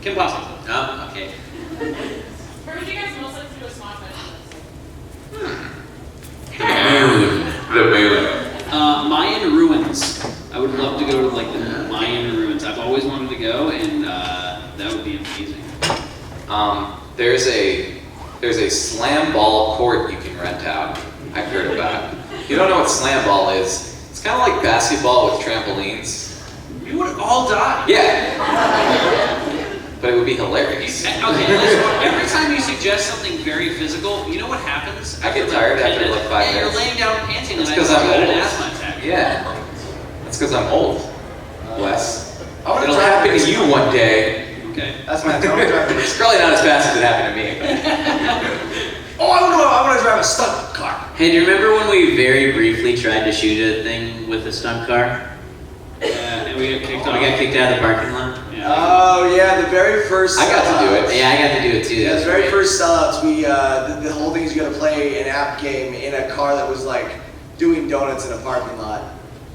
[SPEAKER 5] Kim Possible.
[SPEAKER 3] Oh, okay.
[SPEAKER 10] Where would you guys most like to do a Smosh match?
[SPEAKER 4] The moon.
[SPEAKER 5] Mayan ruins. I would love to go to like the Mayan ruins. I've always wanted to go, and that would be amazing.
[SPEAKER 4] There's a Slamball court you can rent out. I've heard about. If you don't know what Slamball is, it's kind of like basketball with trampolines.
[SPEAKER 5] We would all die.
[SPEAKER 4] Yeah. But it would be hilarious.
[SPEAKER 5] Okay, every time you suggest something very physical, you know what happens?
[SPEAKER 4] I get tired after like 5
[SPEAKER 5] Yeah,
[SPEAKER 4] minutes.
[SPEAKER 5] you're laying down panting and
[SPEAKER 4] That's
[SPEAKER 5] I
[SPEAKER 4] 'cause
[SPEAKER 5] thought
[SPEAKER 4] I'm
[SPEAKER 5] you had an
[SPEAKER 4] old.
[SPEAKER 5] asthma attack.
[SPEAKER 4] Yeah. That's because I'm old, Wes.
[SPEAKER 2] I wanna
[SPEAKER 4] It'll
[SPEAKER 2] drive
[SPEAKER 4] happen
[SPEAKER 2] this
[SPEAKER 4] to you
[SPEAKER 2] car.
[SPEAKER 4] one day.
[SPEAKER 5] Okay.
[SPEAKER 2] That's my time.
[SPEAKER 4] It's probably not as fast as it happened to me.
[SPEAKER 2] Oh, I want to drive a stunt car.
[SPEAKER 3] Hey, do you remember when we very briefly tried to shoot a thing with a stunt car?
[SPEAKER 5] Yeah, and we got kicked
[SPEAKER 3] We
[SPEAKER 5] off.
[SPEAKER 3] got kicked out of the parking lot.
[SPEAKER 5] Yeah.
[SPEAKER 2] Oh yeah, the very first.
[SPEAKER 4] I got to do it.
[SPEAKER 3] Yeah, I got to do it too.
[SPEAKER 2] Yeah,
[SPEAKER 3] That
[SPEAKER 2] the
[SPEAKER 3] was
[SPEAKER 2] very
[SPEAKER 3] great.
[SPEAKER 2] first sellouts, we the whole thing is you got to play an app game in a car that was like doing donuts in a parking lot.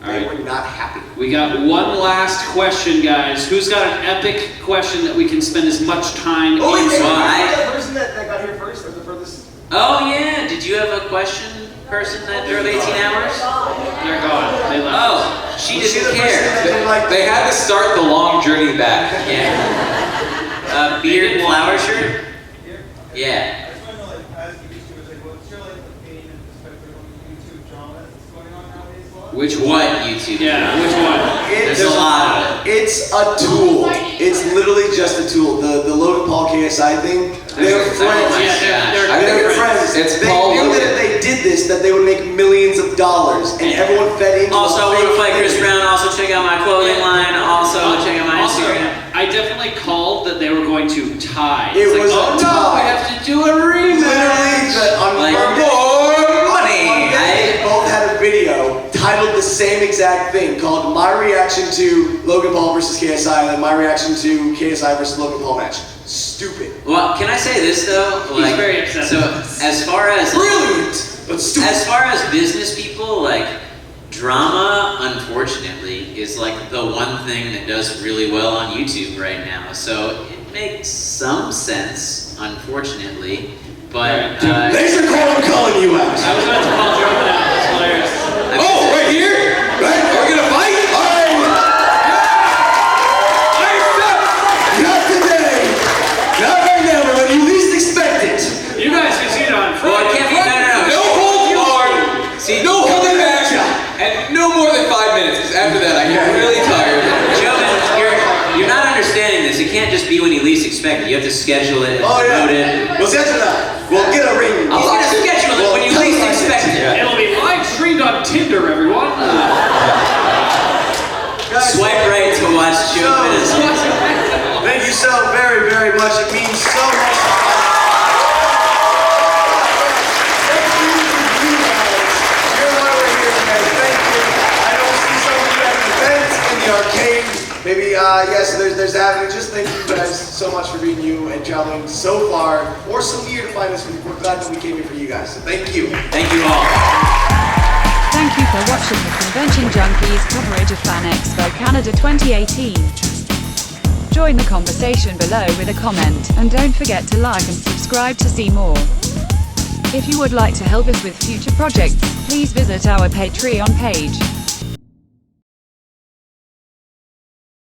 [SPEAKER 2] They
[SPEAKER 5] Alright.
[SPEAKER 2] were not happy.
[SPEAKER 5] We got one last question, guys. Who's got an epic question that we can spend as much time
[SPEAKER 2] Oh, wait,
[SPEAKER 5] answering?
[SPEAKER 2] that person that got here first, or the furthest.
[SPEAKER 3] Oh yeah, did you have a question, person that drove 18 hours?
[SPEAKER 5] They're gone. They left.
[SPEAKER 3] Oh, she
[SPEAKER 2] Was she
[SPEAKER 3] didn't
[SPEAKER 2] the person
[SPEAKER 3] care.
[SPEAKER 2] that did, like,
[SPEAKER 4] They had to start the long journey back.
[SPEAKER 3] Yeah. Beard flower shirt? Yeah.
[SPEAKER 11] I just want to know, like, as a YouTuber, like, what's your like opinion and perspective on the YouTube drama that's going on nowadays?
[SPEAKER 3] Which what YouTube?
[SPEAKER 5] Yeah, which one?
[SPEAKER 3] There's a lot of it.
[SPEAKER 2] It's a tool. It's literally just a tool. The Logan Paul KSI thing. They're friends. They're friends.
[SPEAKER 4] It's
[SPEAKER 2] They
[SPEAKER 4] Paul
[SPEAKER 2] knew that
[SPEAKER 4] Logan.
[SPEAKER 2] if they did this, that they would make millions of dollars, and everyone fed into.
[SPEAKER 3] Also, I
[SPEAKER 2] a
[SPEAKER 3] want to
[SPEAKER 2] fake
[SPEAKER 3] fight Chris
[SPEAKER 2] thing.
[SPEAKER 3] Brown. Also, check out my clothing line. Also, check out my
[SPEAKER 5] Also,
[SPEAKER 3] Instagram.
[SPEAKER 5] I definitely called that they were going to tie.
[SPEAKER 2] It
[SPEAKER 5] It's
[SPEAKER 2] was
[SPEAKER 5] like,
[SPEAKER 2] a
[SPEAKER 5] oh no,
[SPEAKER 2] tie.
[SPEAKER 5] we have to do a remix.
[SPEAKER 2] Literally, on
[SPEAKER 3] Like,
[SPEAKER 2] Monday,
[SPEAKER 3] more money.
[SPEAKER 2] they both had a video titled the same exact thing, called "My Reaction to Logan Paul versus KSI," and then "My Reaction to KSI versus Logan Paul match." Stupid.
[SPEAKER 3] Well, can I say this though?
[SPEAKER 5] He's very upset.
[SPEAKER 3] So, as far as
[SPEAKER 2] Brilliant, but stupid.
[SPEAKER 3] as far as business people, like drama, unfortunately, is like the one thing that does really well on YouTube right now. So it makes some sense, unfortunately, but
[SPEAKER 2] Lasercorn, I'm calling you out.
[SPEAKER 5] I was about to call Joe that. That's hilarious.
[SPEAKER 4] Oh, right here? Right? Are we gonna fight?
[SPEAKER 2] Not today. Not right now, but when you least expect it.
[SPEAKER 5] You guys can see it on
[SPEAKER 3] well, it can't be. No.
[SPEAKER 4] No hold barred.
[SPEAKER 3] See,
[SPEAKER 4] No coming back. And no more than 5 minutes, because after that I get really tired.
[SPEAKER 3] Joven, you're not understanding this. It can't just be when you least expect it. You have to schedule it and
[SPEAKER 2] Oh
[SPEAKER 3] promote
[SPEAKER 2] yeah.
[SPEAKER 3] it.
[SPEAKER 2] We'll schedule that. We'll get a ring.
[SPEAKER 3] He's gonna schedule it when you least expect it.
[SPEAKER 5] It'll be live streamed on Tinder, everyone.
[SPEAKER 2] Guys,
[SPEAKER 3] Swipe right to watch Joven.
[SPEAKER 2] thank you so very, very much. It means so much. You're why we're here today. Thank you. I know we see some of you at events in the arcade. Maybe, yes, there's that. And just thank you guys so much for being you and traveling so far or so near to find us. We're glad that we came here for you guys. So thank you.
[SPEAKER 3] Thank you all.
[SPEAKER 12] Thank you for watching the Convention Junkies coverage of Fan Expo Canada 2018. Join the conversation below with a comment, and don't forget to like and subscribe to see more. If you would like to help us with future projects, please visit our Patreon page.